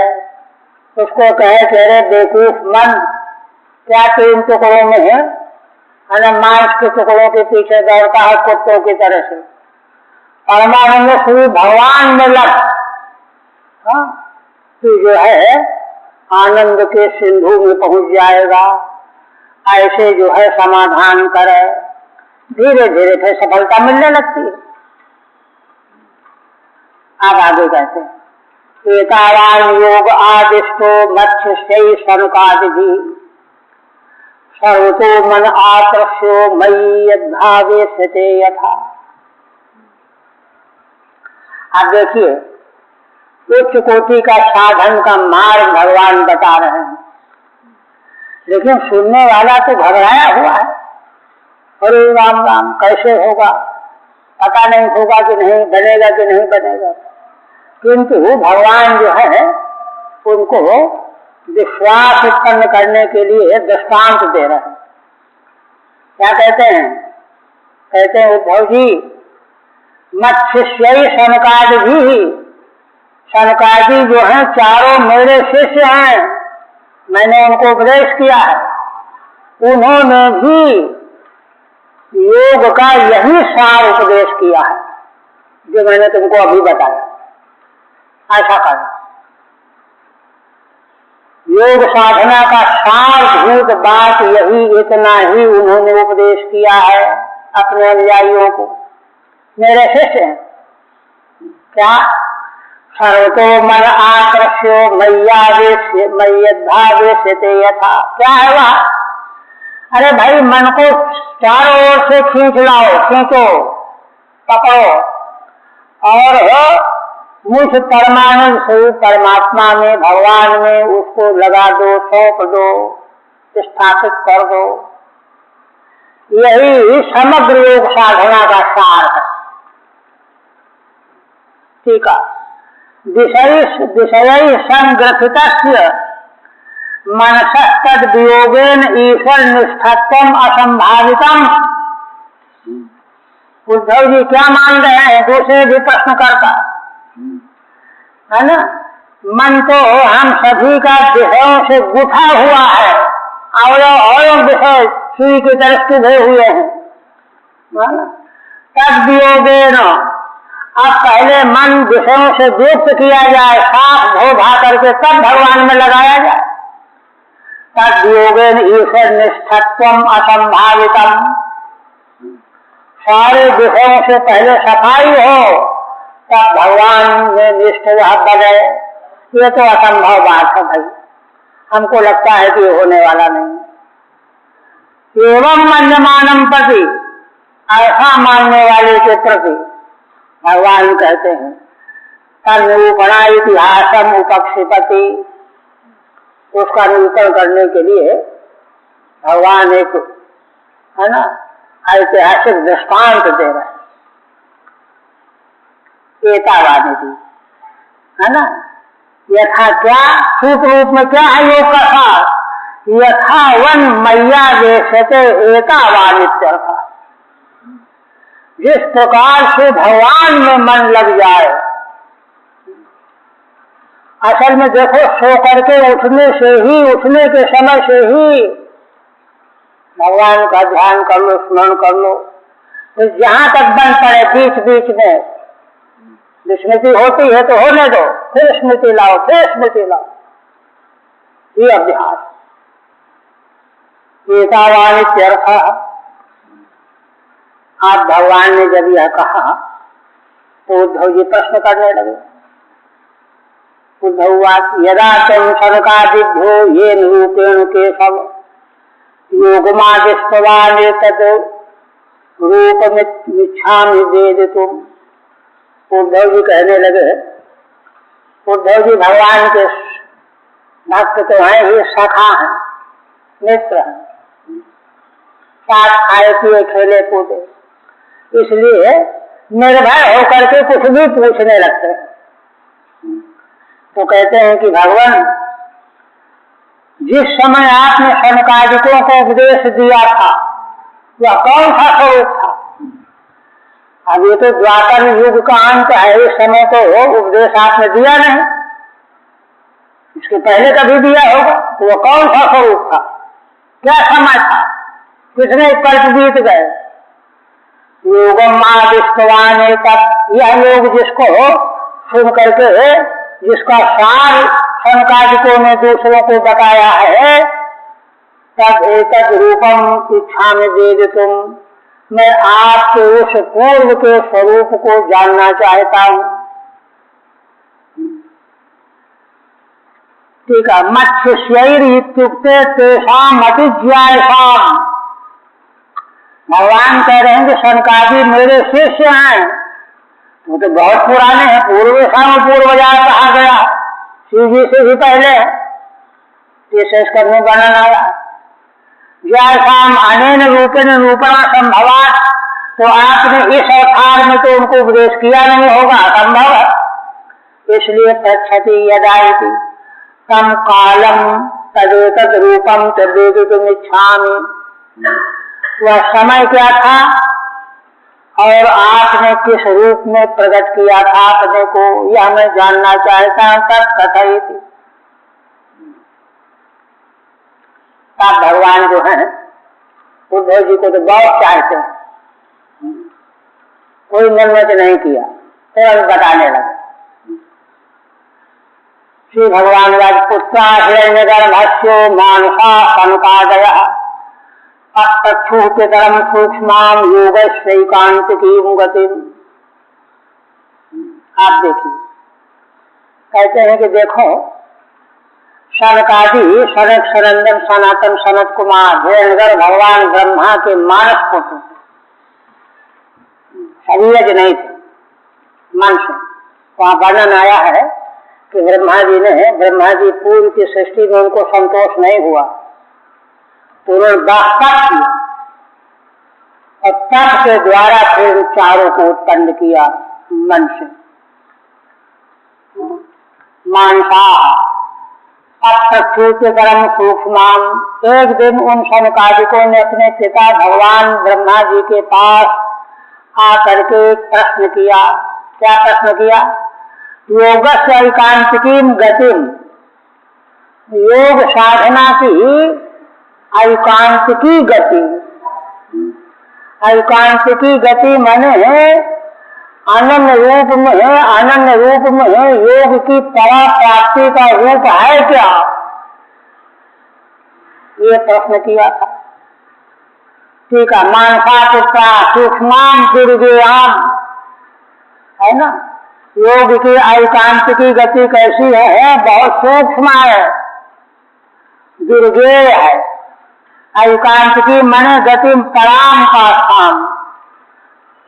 उसको कहे कि अरे बेवकूफ मन, क्या 3 टुकड़ों में है ना, मांस के टुकड़ों के पीछे दौड़ता है कुत्तों की तरह से। परमानंद श्री भगवान में लग, तो जो है आनंद के सिंधु में पहुंच जाएगा। ऐसे जो है समाधान करे, धीरे धीरे फिर सफलता मिलने लगती है। आप आगे कहते हैं एकावान योग आदिष्टो मत्स्य से सनकादि सर्वतो मन आकृष्यो मयि यद्भावे सते यथा। आप देखिए उच्च कोटि का साधन का मार्ग भगवान बता रहे हैं, लेकिन सुनने वाला तो घबराया हुआ है। अरे राम राम कैसे होगा, पता नहीं होगा कि नहीं, बनेगा कि नहीं बनेगा। किंतु भगवान जो है उनको विश्वास उत्पन्न करने के लिए दृष्टांत दे रहे हैं। क्या कहते हैं? कहते हैं उद्धव जी, मत्स्य सनकादि भी, सनकादि जो हैं चारों मेरे शिष्य हैं, मैंने उनको उपदेश किया है। उन्होंने भी योग का यही सार उपदेश किया है जो मैंने तुमको अभी बताया। ऐसा करना, योग साधना का सारभूत बात यही, इतना ही उन्होंने उपदेश किया है अपने अनुयायियों को। मेरे शिष्य हैं क्या? सर्वतो मन आकृष्यो मय्यद्भावेष्यते यथा। क्या है वह? अरे भाई मन को चारों ओर से खींच लाओ, खींचो, पकड़ो और मुझ परमानंद स्वरूप परमात्मा में, भगवान में उसको लगा दो, सौंप दो, स्थापित कर दो। यही समग्र योग साधना का सार है। ठीक है। विषय संग्रथित मनसस्तद वियोगेन ईश्वर निष्ठत्वम असंभावितम। उद्धव जी क्या मान रहे हैं? दूसरे भी प्रश्न करता है ना। मन तो हम सभी का विषयों से गुथा हुआ है, और विषय सुई की तरफ चुभे हुए हैं। तद वियोगेन, अब पहले मन विषयों से युक्त किया जाए, साफ धो धा करके तब भगवान में लगाया जाए। तद योगेन ईश्वर निष्ठत्वम असंभावितम। सारे विषयों से पहले सफाई हो तब भगवान में निष्ठ बने, ये तो असंभव बात है भाई। हमको लगता है कि होने वाला नहीं। एवं मन्यमानम प्रति, ऐसा मानने वाले के प्रति भगवान कहते हैं तन्निरूपणा इतिहासम उपक्षिपति। उसका निरूपण करने के लिए भगवान एक है ना ऐतिहासिक दृष्टांत दे रहे हैं। एतावानी थी है ना, यथा क्या सूत्र रूप में क्या है योग का सार, यथा वन मैया देशते एतावानित्यर्थ। जिस प्रकार से भगवान में मन लग जाए, असल में देखो सो करके उठने से ही, उठने के समय से ही भगवान का ध्यान कर लो, स्मरण कर लो। तो जहां तक बन पड़े बीच बीच में स्मृति होती है तो होने दो, फिर स्मृति लाओ, फिर स्मृति लाओ, ये अभ्यास। एतावानित्यर्थ। आप भगवान ने जब यह कहा तो उद्धव जी प्रश्न करने लगे। उद्धवाच यदा तम शनकादिभ्यो ये रूपेण केशव योगमादिष्टवान तत् रूपमिच्छामि वेदितुम्। उद्धव जी कहने लगे, उद्धव जी भगवान के भक्त तो हैं ही, सखा हैं, मित्र हैं, साथ खाए पिए खेले कूदे, इसलिए निर्भय होकर के कुछ भी पूछने लगते हैं। तो कहते हैं कि भगवान जिस समय आपने सनकादिकों को उपदेश दिया था वह कौन सा स्वरूप था? अब ये तो द्वापर युग का अंत है, इस समय तो उपदेश आपने दिया नहीं, इसके पहले कभी दिया होगा, तो वह कौन सा स्वरूप था, क्या समय था, कितने कल्प बीत गए? योगम आदिष्टवान तक, यह योग जिसको सुन करके जिसका सार सनकादिकों ने दूसरों को बताया है, तब एक रूपम इच्छा में वेदितुम्, मैं आपके उस पूर्व के स्वरूप को जानना चाहता हूं। ठीक है, मत्स्यैर इत्युक्ते तेषाम अतिज्ञायसाम। भगवान कह रहे हैं कि सनकादि मेरे शिष्य हैं, वो तो बहुत पुराने हैं, पूर्वजा कहा गया, शिव जी से भी पहले ये शेषकर में वर्णन आया। ज्ञायसाम अनेन रूपेण रूपणा संभवात, तो आपने इस अवतार में तो उनको उपदेश किया नहीं होगा, संभव है। इसलिए पृच्छति यदा इति तम कालम तदेतत् रूपम तद्वेदितुमिच्छामि। वह समय क्या था और आपने किस रूप में प्रकट किया था अपने को, यह मैं जानना चाहता हूं। तत्कथयति। आप भगवान जो हैं उद्धव जी को तो बहुत चाहते हैं, कोई निर्णय नहीं किया, तुरंत बताने लगे। श्री भगवान राजपुत्रा हिरण्यगर्भस्यो मानसा सनकादय अस्तच्छूतितरम सूक्ष्माम योगैकांतिकीं गतिम। आप देखिए, कहते हैं कि देखो सनकादि, सनक सनंदन सनातन सनत कुमार हिरण्यगर्भ भगवान ब्रह्मा के मानस पुत्र, शरीरज नहीं थे, मन से। वहां वर्णन आया है कि ब्रह्मा जी पूर्व की सृष्टि में उनको संतोष नहीं हुआ तो उन्होंने तप किया और तप के द्वारा फिर चारों को उत्पन्न किया मन से। मानसा अप्रत्युतरम सूक्ष्माम। एक दिन उन सनकादिकों ने अपने पिता भगवान ब्रह्मा जी के पास आकर के प्रश्न किया। क्या प्रश्न किया? योगस्य ऐकांतिकीं गतिम, योग साधना की ऐकांतिकी गति। ऐकांतिकी गति माने अनन्य रूप में योग की पराप्राप्ति का रूप है क्या? ये प्रश्न किया था। ठीक है, मानसा पुत्रा सूक्ष्मान दुर्गेयाम, है ना, योग की एकांत की गति कैसी है, बहुत सूक्ष्म है, दुर्गेय है। एकांत की मन गति पराम का स्थान,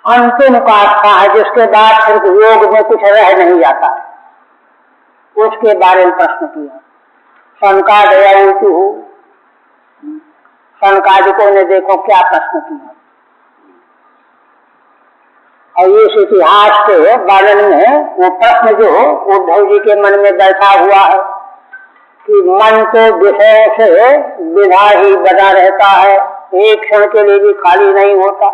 अंतिम का स्थान है, जिसके बाद फिर योग में कुछ रह नहीं जाता, उसके बारे में प्रश्न किया। शंका दयालु हो, शंकादिकों ने देखो क्या प्रश्न किया। और इस इतिहास के वर्णन में वो प्रश्न जो उद्धव जी के मन में बैठा हुआ है कि मन तो विषय से विधा ही बना रहता है, एक क्षण के लिए भी खाली नहीं होता,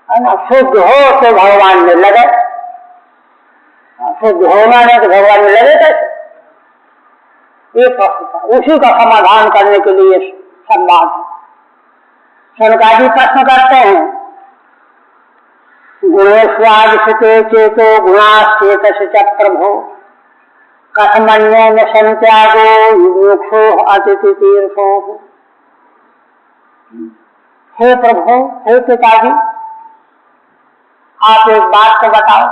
है ना। शुद्ध हो तो भगवान में लगे, शुद्ध होना नहीं तो भगवान में लगे कैसे, ये प्रश्न था। उसी का समाधान करने के लिए संवाद है। शनकादि प्रश्न करते हैं, गुणेश्वादिशते चेतो गुणाश्चेतस च प्रभो कथमन्यो न संत्यागो मोक्षो अतिथि तीर्थो। हे प्रभु, हे पिताजी, आप एक बात को बताओ,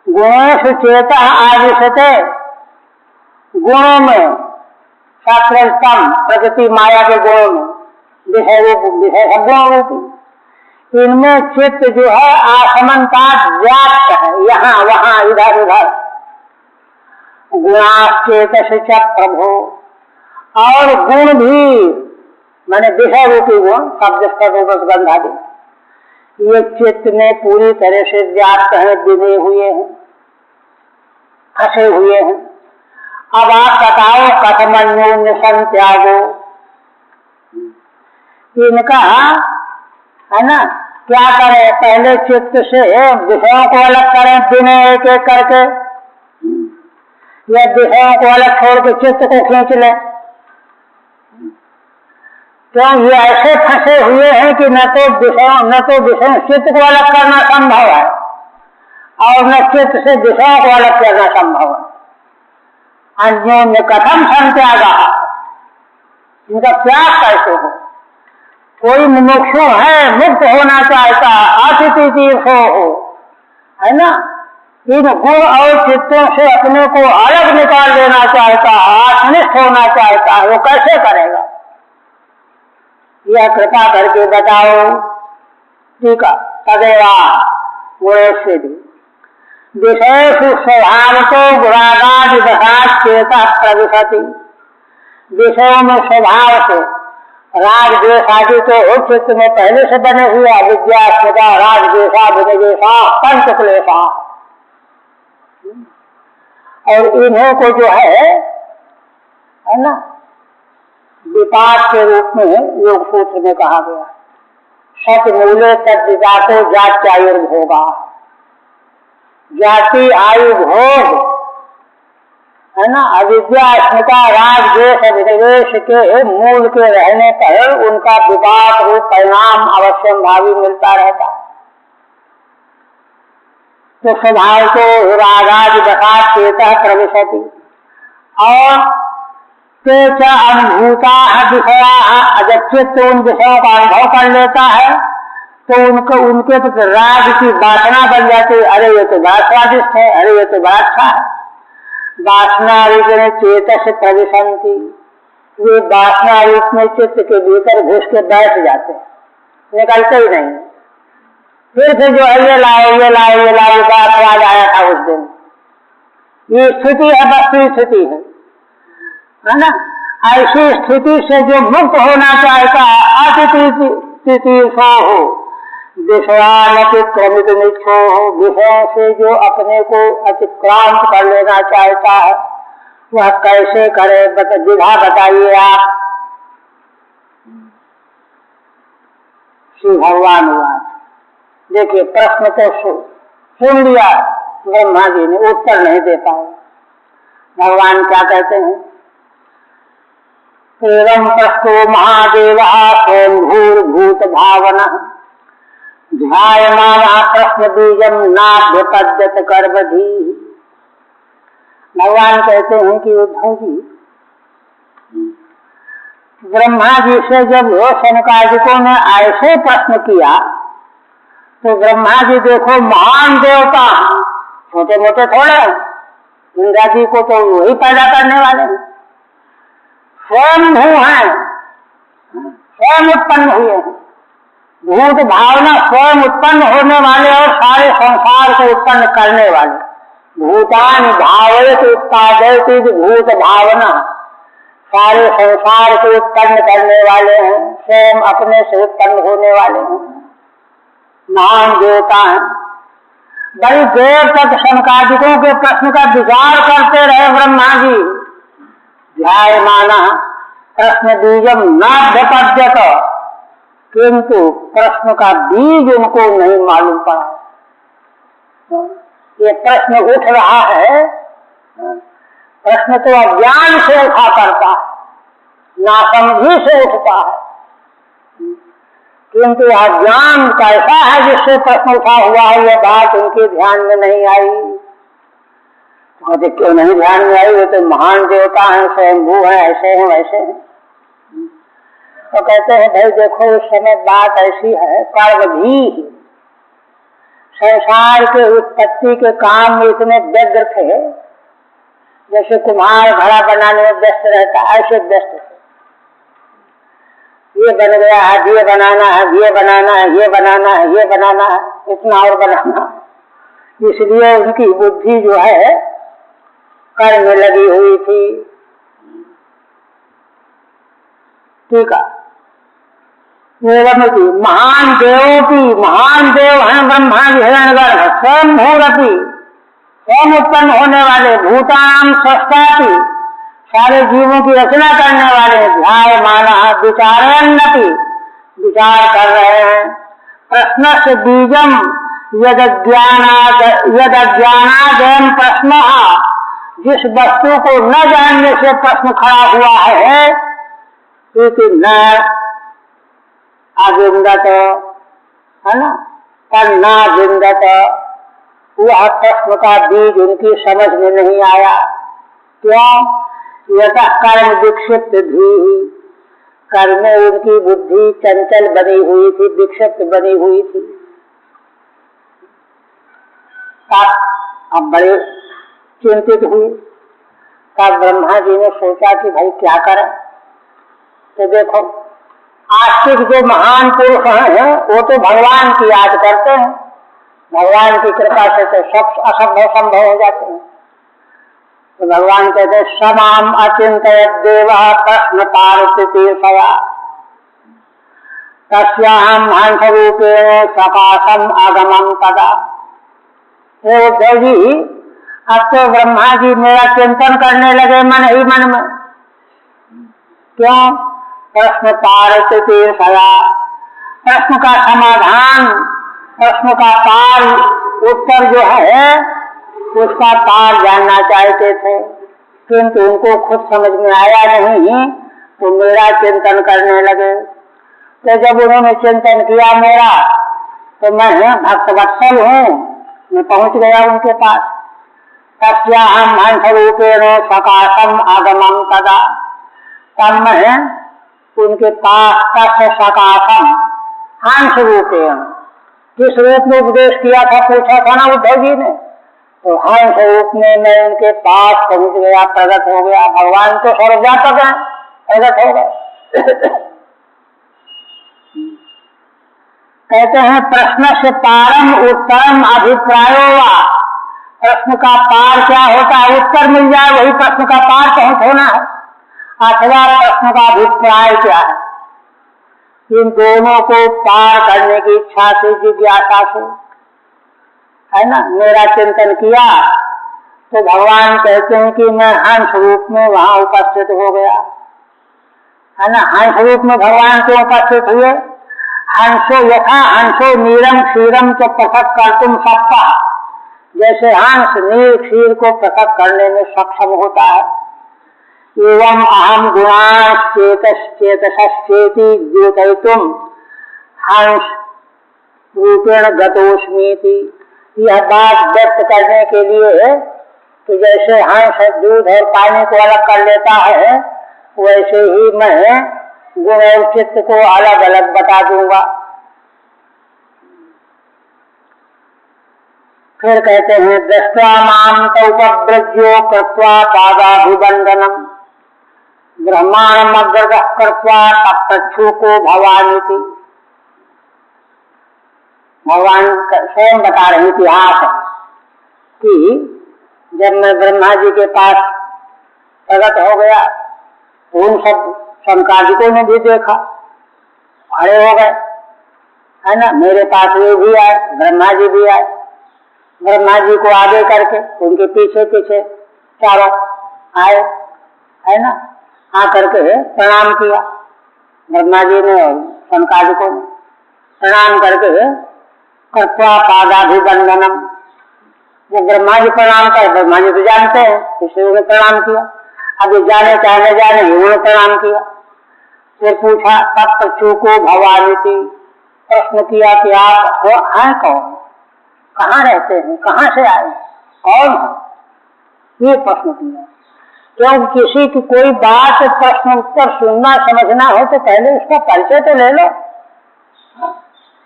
गुणेश चेत आदिशते, गुणों में शास्त्रम प्रकृति माया के गुणों में विषय रूप, विषय गुण रूपी, इनमें चित्त जो है आसमनता व्याप्त है, यहाँ वहाँ इधर उधर। गुणाश्चेतस च प्रभो, और गुण भी माने विषय रूपी गुण, शब्द गंधादि, ये चित्त में पूरी तरह से व्याप्त है, बिने हुए हैं, फंसे हुए हैं। अब आप बताओ कथमन्योन्य संत्यागो, इनका है ना क्या करें, पहले चित्त से विषयों को अलग करें बिने एक एक करके, या विषयों को अलग छोड़ के चित्त को खींच लें। क्यों ये ऐसे फंसे हुए हैं कि न तो विषय चित्त को अलग करना संभव है और न चित्त से विषयों को अलग करना संभव है। अन्योन्य कथम संत्यागा, इनका त्याग कैसे हो। कोई मुमुक्षु है, मुक्त होना चाहता, अतिथि तीर्थ हो, है ना, इन गुण और चित्तों से अपने को अलग निकाल देना चाहता, आत्मनिष्ठ होना चाहता है, वो कैसे करेगा, यह कृपा करके बताओ। ठीक है, तदेवा गुणेश्वरी विषयेषु स्वभाव तो गुणागादि दशात् चेतः प्रविशति, विषयों में स्वभाव से राग द्वेष आदि तो चित्त में पहले से बने हुए अविद्या स्मृता राग द्वेषा विनिवेशा पंच क्लेशा, और इन्हें को जो है ना विपाक के रूप में योग सूत्र में कहा गया, सत मूले तद्विजातो जात्यायुर्भोगा, जाति आयु भोग, है ना, अविद्या अस्मिता राग द्वेष विनिवेश के मूल के रहने पर उनका विपाक रूप परिणाम अवश्य भावी मिलता रहता है। तो स्वभाव को रागादि दशात् चेतः प्रविशति, और तेच अनुभूता विषया, जब चित्त उन विषयों का अनुभव कर लेता है तो उनके तो राग की वासना बन जाती है, अरे ये तो बड़ा स्वादिष्ट है, अरे ये तो बड़ा अच्छा है। वासना रूप चेतस प्रविशंति, वे वासना रूप में चित्त के भीतर घुस के बैठ जाते हैं, निकलते ही नहीं। फिर से जो है ये लाओ ये लाओ ये लाओ बात याद आया था उस दिन, ये स्थिति है, वस्तु स्थिति है ना। ऐसी स्थिति से जो मुक्त होना चाहता अतिथि हो, विषयानतिक्रमित निच्छो हो, विषयों से जो अपने को अतिक्रांत कर लेना चाहता है, वह कैसे करे, विधा बताइए आप। श्री भगवान वाच, देखिए प्रश्न तो सुन लिया ब्रह्मा जी ने, उत्तर नहीं दे पाए। भगवान क्या कहते हैं, एवं प्रस्तो महादेवः स्वयंभूर्भूत भावनः ध्यायमानः प्रश्न बीजम नाभ्यपद्यत कर्मधि। भगवान कहते हैं कि उद्धव जी, ब्रह्मा जी से जब शनकादिकों ने ऐसे प्रश्न किया तो ब्रह्मा जी देखो महान देवता, छोटे मोटे थोड़े, इंद्र जी को तो वही पैदा करने वाले हैं, स्वयं भू है, स्वयं उत्पन्न हुए हैं, भूत भावना स्वयं उत्पन्न होने वाले और सारे संसार को उत्पन्न करने वाले, भूतान भावयत उत्पादयति भूत भावना, सारे संसार को उत्पन्न करने वाले हैं, स्वयं अपने से उत्पन्न होने वाले हैं, महान देवता हैं। बड़ी देर तक शनकादिकों के प्रश्न का विचार करते रहे ब्रह्मा जी। ध्यायमाना प्रश्न बीजम नाभ्यपद्यत, किंतु प्रश्न का बीज उनको नहीं मालूम पड़ा। ये प्रश्न उठ रहा है, प्रश्न तो अज्ञान से उठा करता है, नासमझी से उठता है, किंतु अज्ञान कैसा है जिससे प्रश्न उठा हुआ है, यह बात उनके ध्यान में नहीं आई। तो क्यों नहीं ध्यान में आई? वो तो महान देवता हैं, स्वयंभू हैं, ऐसे हैं वैसे हैं। तो कहते हैं भाई देखो उस समय बात ऐसी है, कर्म भी संसार के उत्पत्ति के काम में इतने व्यग्र थे, जैसे कुम्हार घड़ा बनाने में व्यस्त रहता, ऐसे व्यस्त थे। ये बन गया है, ये बनाना है, ये बनाना है, ये बनाना है, ये बनाना है, इतना और बनाना। इसलिए उनकी बुद्धि जो है कर्म में लगी हुई थी। ठीक है, महान देवों की, महान देव हैं ब्रह्मा जी, हिरण्यगर्भ, स्वयं भूरपि, स्वयं उत्पन्न होने वाले, भूतानां सृष्टापि, सारे जीवों की रचना करने वाले, ध्यायमाना विचारयन्नपि, विचार कर रहे हैं। प्रश्न से बीजम यदज्ञानादयम् प्रश्न, जिस वस्तु को न जानने से प्रश्न खड़ा हुआ है, न आविंदत, है ना, तन्ना विंदत, वह प्रश्न का बीज उनकी समझ में नहीं आया। क्यों? यथा कर्म विक्षिप्त भी, कर्म में उनकी बुद्धि चंचल बनी हुई थी, विक्षिप्त बनी हुई थी। अब बड़े चिंतित हुई। तब ब्रह्मा जी ने सोचा कि भाई क्या करें। तो देखो आस्तिक जो महान पुरुष हैं वो तो भगवान की याद करते हैं, भगवान की कृपा से तो सब असंभव संभव हो जाते हैं। तो भगवान कहते हैं समाम अचिंतयत् देवः प्रश्न पारस्थितिर्षया तस्याहं हंसरूपेण सकाशम आगमं तदा। उद्धव जी, अब तो ब्रह्मा जी मेरा चिंतन करने लगे मन ही मन में। क्यों? प्रश्न पारस्थितिर्षया, प्रश्न का समाधान, प्रश्न का पार, उत्तर जो है उसका पार जानना चाहते थे, किंतु उनको खुद समझ में आया नहीं, तो मेरा चिंतन करने लगे। तो जब उन्होंने चिंतन किया मेरा, तो मैं भक्त वत्सल हूँ, मैं पहुंच गया उनके पास। तस्याहं हंसरूपेण सकाशम आगमं तदा, तब मैं उनके पास तस्य सकाशम, हंस रूपेण, किस रूप में उपदेश किया था पूछा था ना उद्धव जी ने, तो हंस रूप में मैं उनके पास पहुंच गया, प्रकट हो गया। भगवान तो सर्वव्यापक है, प्रकट हो गए। कहते हैं प्रश्न से पारम उत्तरम अभिप्रायो वा, प्रश्न का पार क्या होता है? उत्तर मिल जाए वही प्रश्न का पार पहुंच होना है। अथवा प्रश्न का अभिप्राय क्या है? इन दोनों को पार करने की इच्छा से, जिज्ञासा से, है ना, मेरा चिंतन किया तो भगवान कहते हैं कि मैं हंस रूप में वहां उपस्थित हो गया, है ना। हंस रूप में भगवान क्यों उपस्थित हुए? हंसो यथा हंसो नीरम क्षीरम च पृथक कर्तुम शक्ता, जैसे हंस नीर क्षीर को पृथक करने में सक्षम होता है, एवं अहम गुणाश्चेतश्चेतसश्चेति द्योतयितुम हंस रूपेण गतोस्मीति। यह बात व्यक्त करने के लिए कि जैसे हंस दूध और पानी को अलग कर लेता है, वैसे ही मैं गुण और चित्त को अलग अलग बता दूंगा। फिर कहते हैं दृष्ट्वा मां तौपव्रज्यो कृत्वा पादाभिवंदनम ब्रह्मांडमग्रगः कृत्वा तत्तच्छुको भवानीति। भगवान स्वयं बता रहे इतिहास कि जब मैं ब्रह्मा जी के पास प्रकट हो गया तो उन सब संकादिकों ने भी देखा, खड़े हो गए, है ना। मेरे पास वे भी आए, ब्रह्मा जी भी आए। ब्रह्मा जी को आगे करके उनके पीछे पीछे चारों आए, है ना। आकर के प्रणाम किया ब्रह्मा जी ने और संकादिकों ने। प्रणाम करके कृत्वा पादाभिवंदनम, वो ब्रह्मा जी प्रणाम कर, ब्रह्मा जी तो जानते हैं, इसलिए उन्हें प्रणाम किया। अभी जाने चाहे जाने उन्होंने प्रणाम किया। फिर पूछा तत्तच्छुको भवानीति, प्रश्न किया कि आप हैं कौन, कहाँ रहते हैं, कहाँ से आए, कौन है, ये प्रश्न किया। क्यों किसी की कोई बात प्रश्न उत्तर सुनना समझना हो तो पहले उसका परिचय तो ले लो।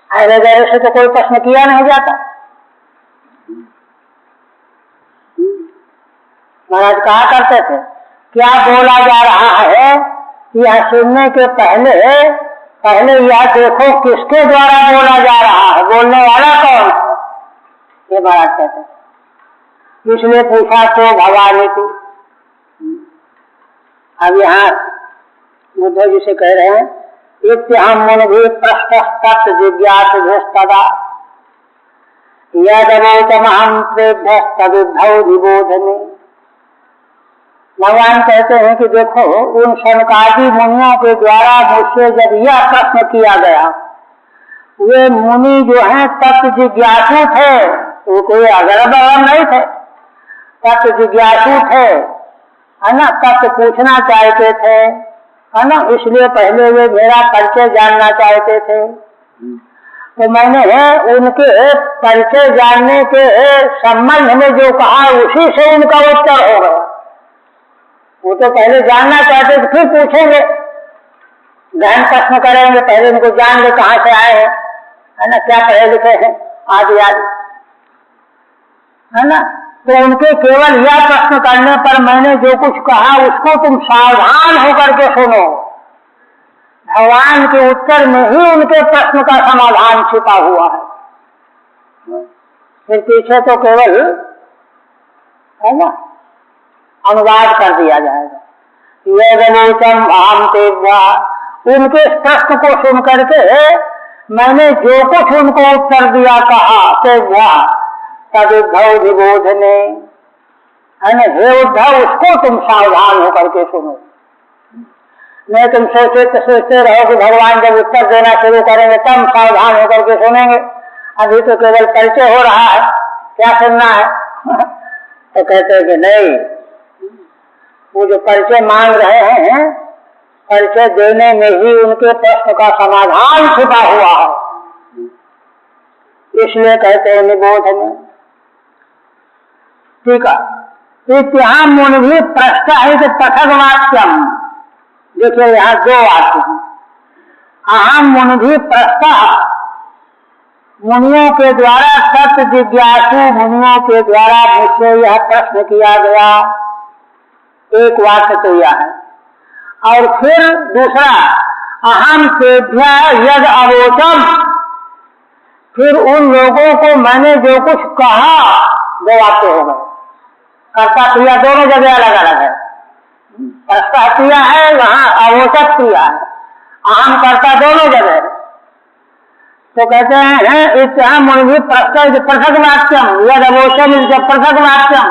ऐसे गैर से तो कोई प्रश्न किया नहीं जाता। महाराज कहा करते थे क्या बोला जा रहा है, यह सुनने के पहले यह देखो किसके द्वारा बोला जा रहा है, बोलने वाला कौन है, ये महाराज कहते थे। इसलिए पूछा तो भवानी थी। अब यहाँ बुद्ध जी से कह रहे हैं इत्यहं मुनिभिः पृष्टस्तत् जिज्ञासुभिस्तदा यदवोचमहं तेभ्यस्तदुद्धौ निबोधने। भगवान कहते हैं कि देखो उन सनकादि मुनियों के द्वारा मुझसे जब यह प्रश्न किया गया, वे मुनि जो हैं तत्व जिज्ञासु थे, वो कोई अगर बगर नहीं थे, तत्व जिज्ञासु थे, है ना, तत्व पूछना चाहते थे, है ना। इसलिए पहले वे मेरा परिचय जानना चाहते थे, तो मैंने उनके परिचय जानने के संबंध में जो कहा उसी से उनका उत्तर हो गया। वो तो पहले जानना चाहते थे, फिर पूछेंगे, गहन प्रश्न करेंगे, पहले उनको जान ले कहाँ से आए हैं, है ना, क्या पढ़े लिखे हैं आदि आदि, है ना। तो उनके केवल यह प्रश्न करने पर मैंने जो कुछ कहा उसको तुम सावधान होकर के सुनो। भगवान के उत्तर में ही उनके प्रश्न का समाधान छिपा हुआ है। फिर पीछे तो केवल, है ना, अनुवाद कर दिया जाएगा। यदनोचम अहं तेभ्या, उनके प्रश्न को सुन करके मैंने जो कुछ उनको उत्तर दिया कहा तेभ्या तदुद्धव निबोधने, है ना। हे उद्धव उसको तुम सावधान होकर के सुनो। नहीं तुम सोचते रहो कि भगवान जब उत्तर देना शुरू करेंगे तब सावधान होकर के सुनेंगे, अभी तो केवल परिचय हो रहा है, क्या सुनना है। तो कहते हैं कि नहीं, वो जो परिचय मांग रहे हैं, परिचय देने में ही उनके प्रश्न का समाधान छिपा हुआ है, इसलिए कहते हैं निबोधने। ठीक है, इत्याह मुनि प्रश्न पृथक वाक्यम। देखिए यहाँ दो वाक्य हैं। अहम मुनि प्रश्न, मुनियों के द्वारा, सत्य जिज्ञासु मुनियों के द्वारा मुझसे यह प्रश्न किया गया, एक वाक्य तो यह है। और फिर दूसरा अहम तेभ्य यद अवोचम, फिर उन लोगों को मैंने जो कुछ कहा, दो वाक्य हो गए। कर्ता क्रिया दोनों जगह अलग अलग है, कर्ता क्रिया है वहां अवोचक क्रिया है, अहम कर्ता दोनों जगह। तो कहते हैं इत्याम मुनि प्रश्न पृथक वाक्यम यद अवोचम पृथक वाक्यम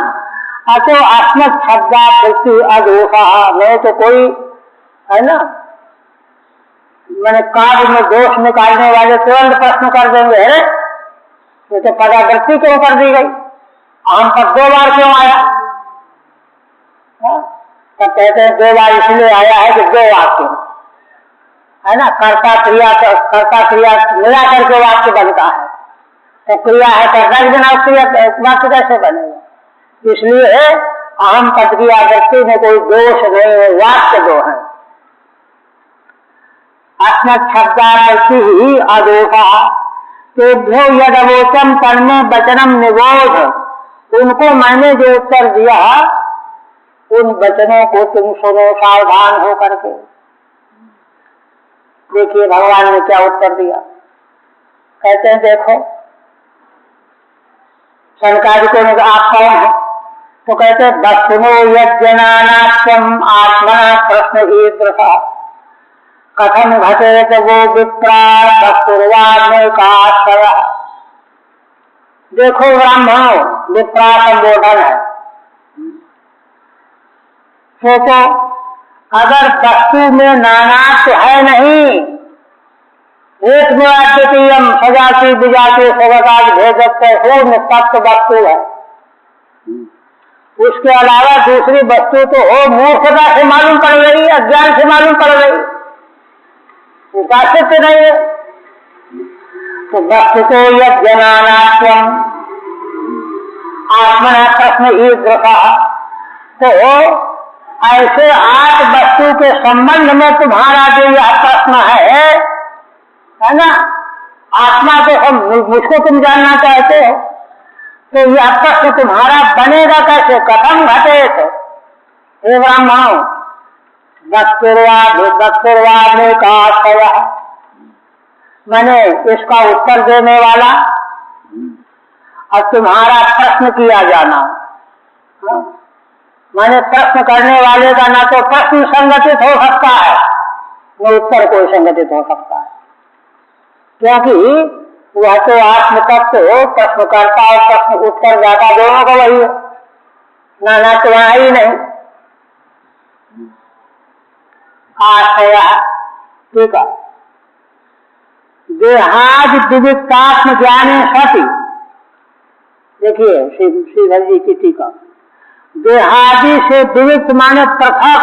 अतो अस्मत् शब्दावृत्ति अदोषा। नहीं तो कोई, है ना, मैंने काव्य में दोष निकालने वाले तुरंत प्रश्न कर देंगे, है तो पदावृत्ति क्यों कर दी गई, आम पर दो बार क्यों आया। तो कहते हैं दो बार इसलिए आया है कि दो वाक्य, है ना, कर्ता क्रिया मिला करके वाक्य बनता है। तो क्रिया है कर्ता के बिना क्रिया वाक्य कैसे बनेगा, इसलिए अहम पद की आवृत्ति में कोई दोष नहीं है, वाक्य दो है। अस्मच्छब्दार्थी अदोषा तेभ्यो यदवोचम तन्मे वचनम निबोध। उनको मैंने जो उत्तर दिया उन वचनों को तुम सुनो सावधान हो करके। देखिए भगवान ने क्या उत्तर दिया। कहते हैं देखो, शंकराचार्य ने कहा आप कौन है? तो कहते वस्तुनो यज्ञनानात्म आत्मा प्रश्न ईदृश कथम घटेत वो विप्रा वस्तुर्वान्यकाश्रय। देखो ब्राह्मणों, विप्रा संबोधन है। सोचो, अगर वस्तु में नानात्व है नहीं, एक में अद्वितीयम सजाति विजाति स्वगताज भेदत्व हो निस्तत्व वस्तु है, उसके अलावा दूसरी वस्तु तो हो मूर्खता से मालूम पड़ रही, अज्ञान से मालूम पड़ रही, उपासित नहीं है। तो वस्तु को यज्ञनानात्वम आत्मना प्रश्न ईदृशा। तो ऐसे आठ वस्तु के संबंध में तुम्हारा जो यह प्रश्न है ना, आत्मा को हम मुझको तुम जानना चाहते हो, तो यह प्रश्न तुम्हारा बनेगा कैसे? कथम घटेत हे ब्राह्मणों वस्तुर्वाद ने कहा, मैंने इसका उत्तर देने वाला और तुम्हारा प्रश्न किया जाना। मैंने प्रश्न करने वाले का ना तो प्रश्न संगठित हो सकता है न उत्तर कोई संगठित हो सकता है, क्योंकि वह तो आत्म तत्व हो, प्रश्नकर्ता और प्रश्न उत्तरदाता दोनों का वही है, नाना तो वहां ही नहीं। आश्रय ठीक है। देहाद विविक्तात्म ज्ञाने सति। देखिए श्रीधर जी की टीका, देहादि से विविक्त माने पृथक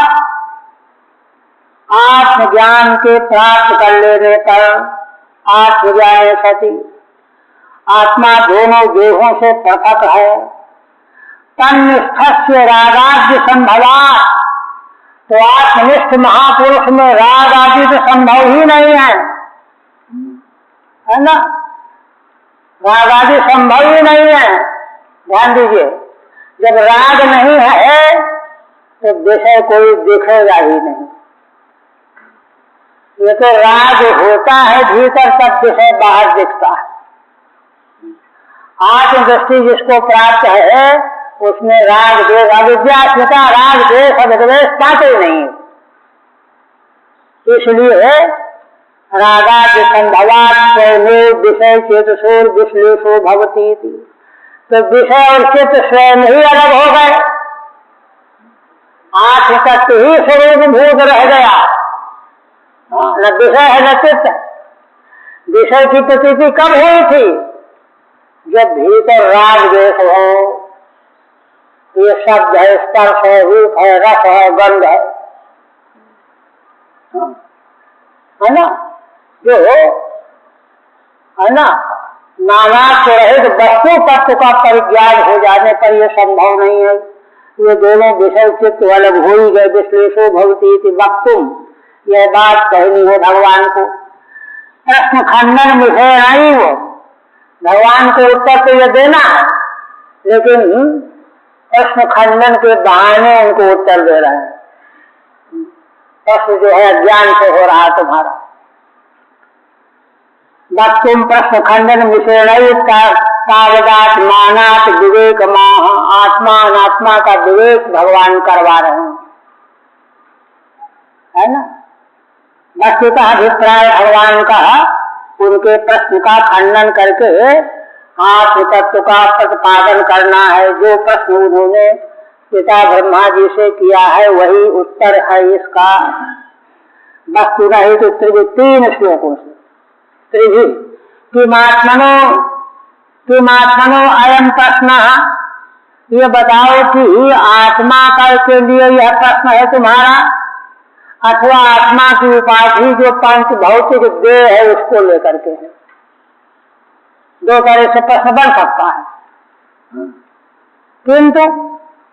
आत्मज्ञान के प्राप्त कर लेने पर आत्मज्ञाने सति, आत्मा दोनों देहों से पृथक है। तन्निष्ठ से रागाद्य संभवात, तो आत्मनिष्ठ महापुरुष में राग आदि तो संभव ही नहीं है ना, राग आदि संभव ही नहीं है। ध्यान दीजिए, जब राग नहीं है तो विषय कोई दिखेगा ही नहीं। ये तो राग होता है भीतर तब विषय बाहर दिखता है। आत्मदृष्टि जिसको प्राप्त है उसमें राग देश अविद्या राग देश अभिद्वेष पाते नहीं। इसलिए रागादि संभवात विषय चेतसोर विश्लेषो भवती, तो विषय और चित्त स्वयं ही अलग हो गए, आत्म तत्व ही स्वरूप भूत रह गया, न विषय है न चित्त। विषय की प्रतीति कब हुई थी? जब भीतर राग द्वेष हो, ये शब्द है, स्पर्श है, रूप है, रस है, गंध है ना, जो है ना नाना से रहित वस्तु तत्व का परिज्ञान हो जाने पर यह संभव नहीं है। ये दोनों विषय चित्त अलग हो ही गए। विश्लेषो भवती वक्तुम, यह बात कहनी है भगवान को। प्रश्न खंडन विषय नहीं हो, भगवान को उत्तर तो यह देना है, लेकिन प्रश्न खंडन के बहाने उनको उत्तर दे रहे हैं। प्रश्न जो है अज्ञान से हो रहा तुम्हारा। वक्तुम प्रश्न खंडन विषय तावदात मानात विवेक माह, आत्मा अनात्मा का विवेक भगवान करवा रहे हैं, है ना। वस्तुतः अभिप्राय भगवान का उनके प्रश्न का खंडन करके आत्म तत्व का प्रतिपादन करना है। जो प्रश्न उन्होंने पिता ब्रह्मा जी से किया है वही उत्तर है इसका। वस्तु रहित तो 3 श्लोकों से त्रिभि किमात्मनो अयम प्रश्न, ये बताओ कि आत्मा के लिए यह प्रश्न है तुम्हारा, अथवा आत्मा की उपाधि जो पंच भौतिक देह है उसको लेकर के है। 2 तरह से प्रश्न बन सकता है, किंतु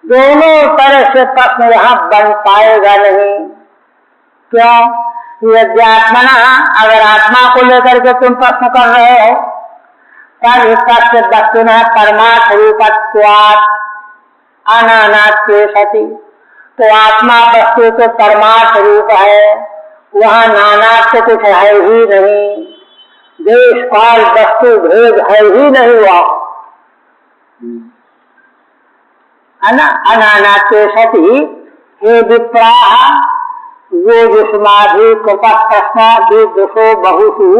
दोनों तरह से प्रश्न यहाँ बन पाएगा नहीं। क्यों? यद्यात्मना, अगर आत्मा को लेकर के तुम प्रश्न कर रहे हो, तब इसका वस्तुना परमार्थ रूपत्वात् अनानात्वे सति, तो आत्मा वस्तु तो परमार्थ रूप है, वहाँ नानात्व तो कुछ है ही नहीं, देश काल वस्तु भेद है ही नहीं हुआ, है ना। अनानात्वे सति हे विप्राः वो जुष्माधि कृपा प्रश्न की दुषो बहुषु,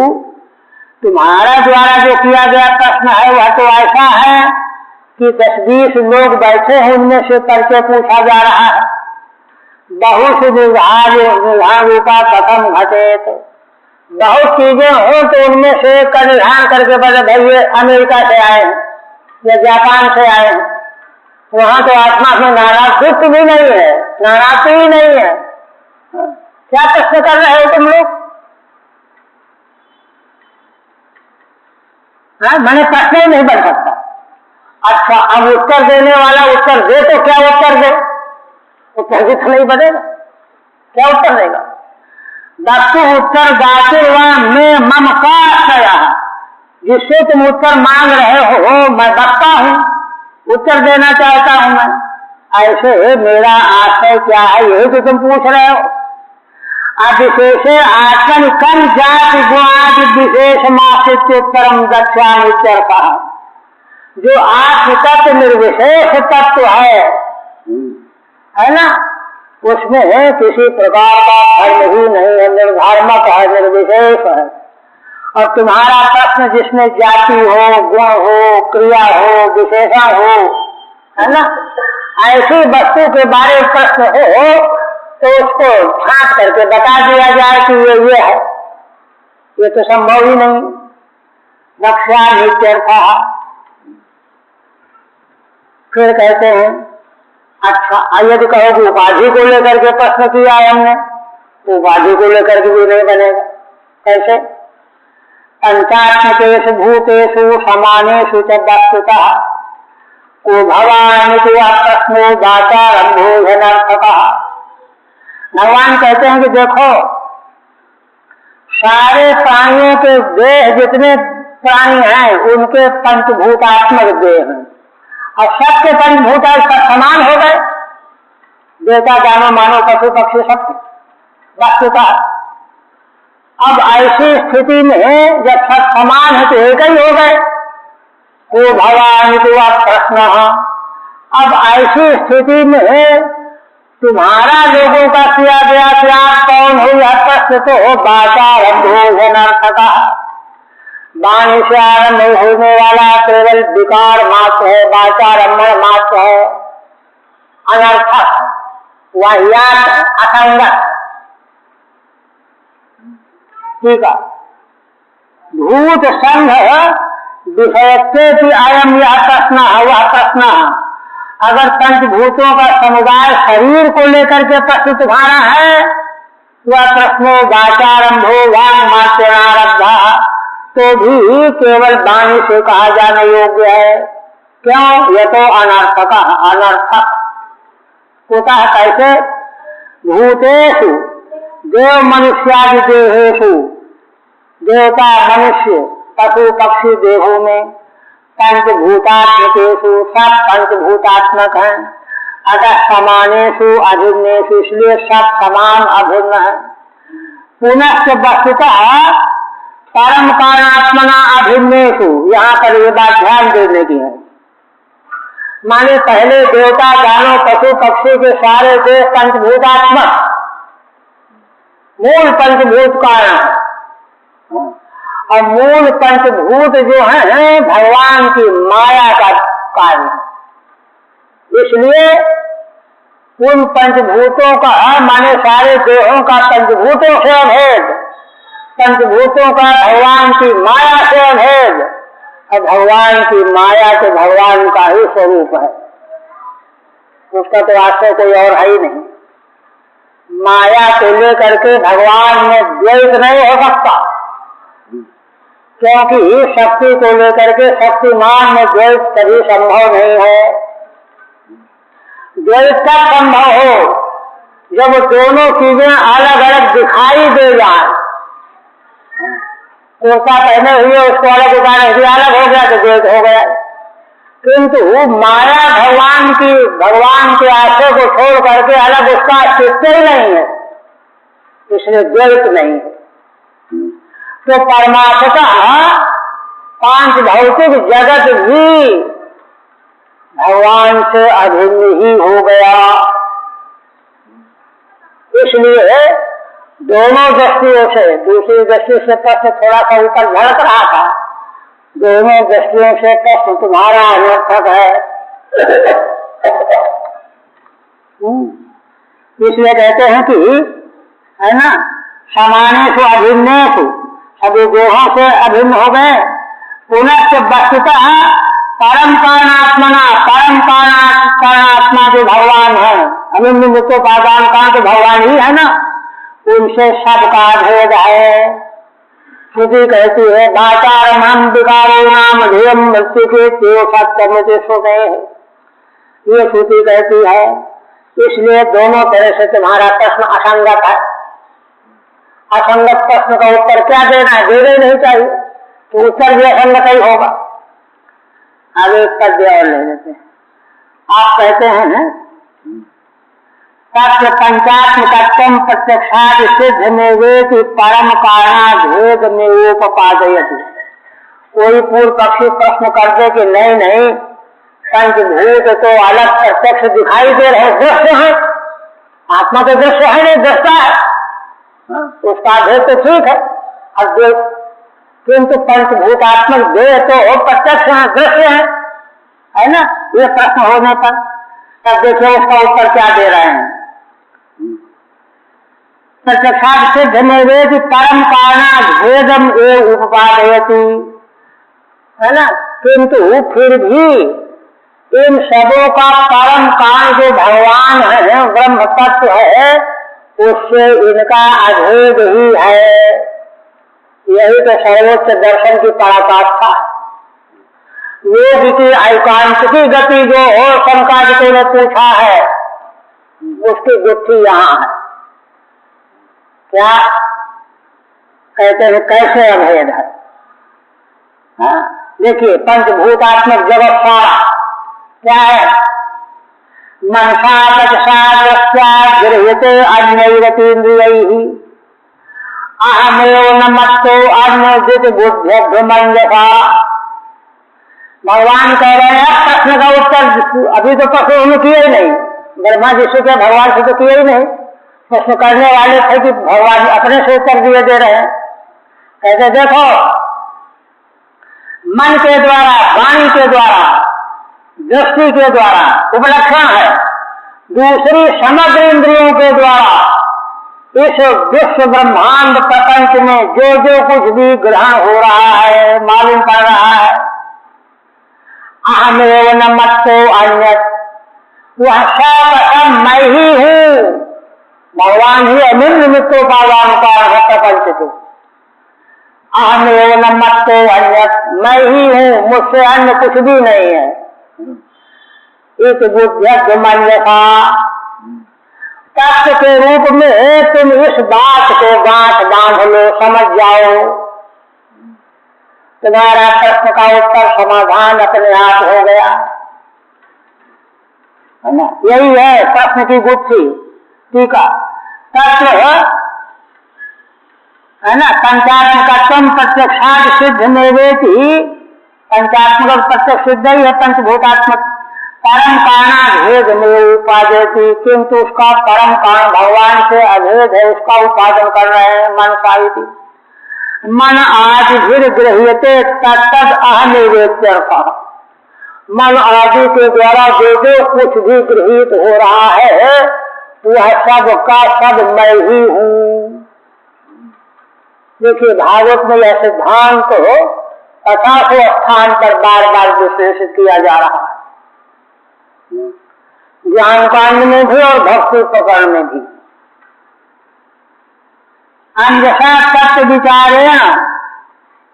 तुम्हारा द्वारा जो किया गया प्रश्न है वह तो ऐसा है कि 10-20 लोग बैठे हैं, उनमें से करके पूछा जा रहा है। बहुत निर्धार रूपा कथम घटे, तो बहुत चीजें हो तो उनमें से का निर्धारण करके बोले भाई ये अमेरिका से आए हैं या जापान से आए हैं, वहां तो आत्मा में नानात्व भी नहीं है, नानात्व ही नहीं है। क्या प्रश्न कर रहे हो तुम लोग? मैंने प्रश्न ही नहीं बन सकता। अच्छा, अब उत्तर देने वाला उत्तर दे तो क्या उत्तर दे? उत्तर भी तो नहीं बनेगा, क्या उत्तर देगा? दत्तु उत्तर दातुर्वा में मम का आश्रय, जिससे तुम उत्तर मांग रहे हो मैं दत्ता हूं, उत्तर देना चाहता हूं मैं। ऐसे मेरा आश्रय क्या है यही तो तुम पूछ रहे हो। अविशेष आत्मन कम जाति गुणादि विशेष मासित्योत्तरम दक्षामि इत्यर्थ, जो आत्म तत्व निर्विशेष तत्व है ना, उसमें किसी प्रकार का धर्म ही नहीं है, निर्धारमक है, निर्विशेष है। और तुम्हारा प्रश्न जिसमें जाति हो, गुण हो, क्रिया हो, विशेषण हो, है ना, ऐसी वस्तु के बारे में प्रश्न हो तो उसको छांट करके बता दिया जाए कि ये है, ये तो संभव ही नहीं। रक्षा नित्यर्थ। फिर कहते हैं अच्छा यदि कहोगे उपाधि को लेकर के प्रश्न किया है हमने, तो उपाधि को लेकर के भी नहीं बनेगा। कैसे? पंचात्मकेषु भूतेषु समानेषु च वस्तुतः को भवानिति प्रश्नो वाचारम्भो ह्यनर्थकः। भगवान कहते हैं कि देखो, सारे प्राणियों के देह, जितने प्राणी हैं उनके पंचभूतात्मक देह हैं, और सबके पंचभूत समान हो गए, देवता दानव मानव पशु पक्षी सब वस्तुता। अब ऐसी स्थिति में जब सब समान है तो एक ही हो गए, को भवान प्रश्न। अब ऐसी स्थिति में तुम्हारा लोगों का किया गया त्याग कौन हो, यह प्रश्न तो हो बाचारम्भोजनार्थका, वाणी से आरम्भ होने वाला केवल विकार मात्र है, वाचारम्भण मात्र है, अनर्थक, वाह्यात, असंगत। ठीक है। भूत संघ विषयत्वे की अयम यह प्रश्न है, वह प्रश्न है। अगर पंचभूतों का समुदाय शरीर को लेकर के प्रश्न तुम्हारा है, वह प्रश्नो वाचारम्भो वांग मात्रारब्धा, तो भी केवल वाणी से कहा जाने योग्य है। क्यों? यह तो अनर्थक, अनर्थक होता है। कैसे? भूतेषु देव मनुष्यादि देहेषु, देवता मनुष्य पशु पक्षी देहों में, पंचभूतात्मकेषु, सब पंचभूतात्मक हैं, अतः समानेषु अभिन्नेषु, इसलिए सब समान अभिन्न है। पुनश्च वस्तुतः परम कारणात्मना अभिन्नेषु, यहाँ पर ये बात ध्यान देने की है। माने पहले देवता दानव पशु पक्षी के सारे देह पंचभूतात्मक, मूल पंचभूत कारण, और मूल पंचभूत जो है भगवान की माया का कारण। इसलिए उन पंचभूतों का माने सारे देहों का पंचभूतों से अभेद, पंचभूतों का भगवान की माया से अभेद, और भगवान की माया तो भगवान का ही स्वरूप है, उसका तो आश्रय कोई और है ही नहीं। माया को लेकर के भगवान में द्वैत नहीं हो सकता, क्योंकि शक्ति को लेकर के शक्तिमान में द्वैत कभी संभव नहीं है। द्वैत कब संभव हो? जब दोनों चीजें अलग अलग दिखाई दे जाए, कुर्ता पहने हुए उसको अलग उतारे हुए अलग हो गया तो द्वैत हो गया। किंतु माया भगवान के आश्रय को छोड़ करके अलग उसका अस्तित्व ही नहीं है, इसलिए द्वैत नहीं है। तो परमात्मा पांच भौतिक जगत भी भगवान से अभिन्न ही हो गया। इसलिए दोनों दृष्टियों से, दूसरी दृष्टि से प्रश्न थोड़ा सा ऊपर झड़क रहा था, दोनों दृष्टियों से प्रश्न तुम्हारा अनर्थक है। इसलिए कहते हैं कि है ना, समानेषु अभिन्नेषु, सभी देहों से अभिन्न हो गए। पुनश्च वस्तुतः परम कारणात्मा जो भगवान है, अभिन्न मुक्तोपादान कारण तो भगवान ही है ना, उनसे सबका भेद है। श्रुति कहती है वाचारमण विकारो नाम ध्येयम मृत्यु के तेव सत्कर्म सोते है, ये श्रुति कहती है। इसलिए दोनों तरह से तुम्हारा प्रश्न असंगत है। असंगत प्रश्न का उत्तर क्या देना है, देना ही नहीं चाहिए, तो उत्तर भी असंगत ही होगा। आगे एक पद्य और ले लेते हैं। आप कहते हैं तत्र पंचात्मकत्वं प्रत्यक्षात् सिद्ध निवेति परम कारणाभेद निरूपपादयति। कोई पूर्व पक्षी प्रश्न कर दे कि नहीं पंचभूत तो अलग प्रत्यक्ष दिखाई दे रहे, दृश्य है, आत्मा तो दृश्य है नहीं, दृष्टा है, उसका भेद तो ठीक है अद्वैत, किंतु पंचभूतात्मक देह तो प्रत्यक्ष है, दृश्य है ना। ये प्रश्न होने पर तब देखिए उसका उत्तर क्या दे रहे हैं। प्रत्यक्षात् सिद्ध निवेदि परम कारणाभेदम एव उपपादयति, है ना। किंतु फिर भी इन सबों का परम कारण जो भगवान है, ब्रह्म तत्व है, उससे इनका अभेद ही है। यही तो सर्वोच्च दर्शन की पराकाष्ठा है। वेद की एकांतिकी गति जो और शंकादिकों ने पूछा है, उसकी गुत्थी यहाँ है। क्या कहते हैं, कैसे अभेद है? देखिए पंचभूतात्मक जगत सारा क्या है, मनसा तत्सा गृह्यते अन्यैरतीन्द्रियैः अहमेव न मत्तो अन्यदित बुद्ध्यभ्रमण्यथा। भगवान कह रहे हैं प्रश्न का उत्तर अभी तो प्रश्न उन्होंने किया ही नहीं, ब्रह्मा जी से क्या भगवान से तो किया ही नहीं, प्रश्न करने वाले थे कि भगवान अपने से उत्तर दिए दे रहे हैं। कहते देखो मन के द्वारा, वाणी के द्वारा, दृष्टि के द्वारा उपलक्षण है, दूसरी समग्र इंद्रियों के द्वारा इस विश्व ब्रह्मांड प्रपंच में जो जो कुछ भी ग्रहण हो रहा है, मालूम पड़ रहा है, अहमेव न मत्तो अन्यत्, वह सब मैं ही हूँ। भगवान ही अनिर्निमित्त निमित्तोपादान कारण है प्रपंच के। अहमेव न मत्तो अन्यत्, मैं ही हूँ, मुझसे अन्य कुछ भी नहीं है। इस बुद्ध्यभ्रमण्यथा, तत्व के रूप में तुम इस बात को गांठ बांध लो, समझ जाओ, तुम्हारा प्रश्न का उत्तर समाधान अपने आप हो गया, है ना। यही है प्रश्न की गुत्थी। ठीक है, तत्व है ना, पंचात्मकत्वं प्रत्यक्षात् सिद्ध निवेति, पंचात्मक प्रत्यक्ष सिद्ध ही है पंचभूतात्मक, परम कारणाभेद में उपादेति, किंतु उसका परम कारण भगवान से अभेद है, उसका उपादन कर रहे हैं मन साहित्य। मन आदि फिर गृह्यते तत्तद अनिवेद्यर्थ, मन आदि के द्वारा जो जो कुछ भी गृहित हो रहा है वह सब का सब मैं ही हूँ। देखिए भागवत में यह सिद्धांत तो अथासो स्थान पर बार बार विशेषित किया जा रहा है, ज्ञान कांड में भी और भक्ति प्रकरण में भी। अंजसा तत्व विचारेण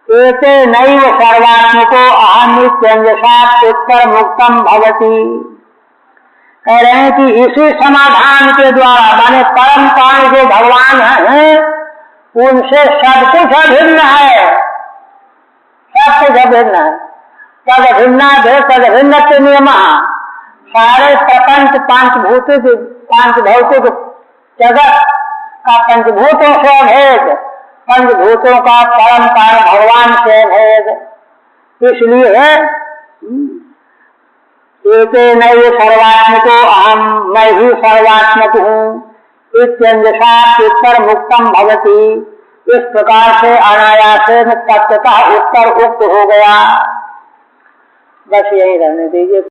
एते नैव सर्वात्मको अहमित्यंजसा उत्तर मुक्तम भवति। कह रहे हैं कि इसी समाधान के द्वारा माने परम प्राण जो भगवान हैं उनसे सब कुछ अभिन्न है, सब कुछ अभिन्न है। तद अभिन्ना तद अभिन्न नियम, सारे प्रपंच पांच भौतिक जगत का पंचभूतों से अभेद, पंचभूतों का परम कारण भगवान से अभेद। इसलिए एक नैव सर्वात्मको अहम, मैं ही सर्वात्मक हूँ इत्यंजसा उत्तर मुक्तम भवति। इस प्रकार से अनायासेन तत्वतः उत्तर उक्त हो गया। बस यही रहने दीजिए।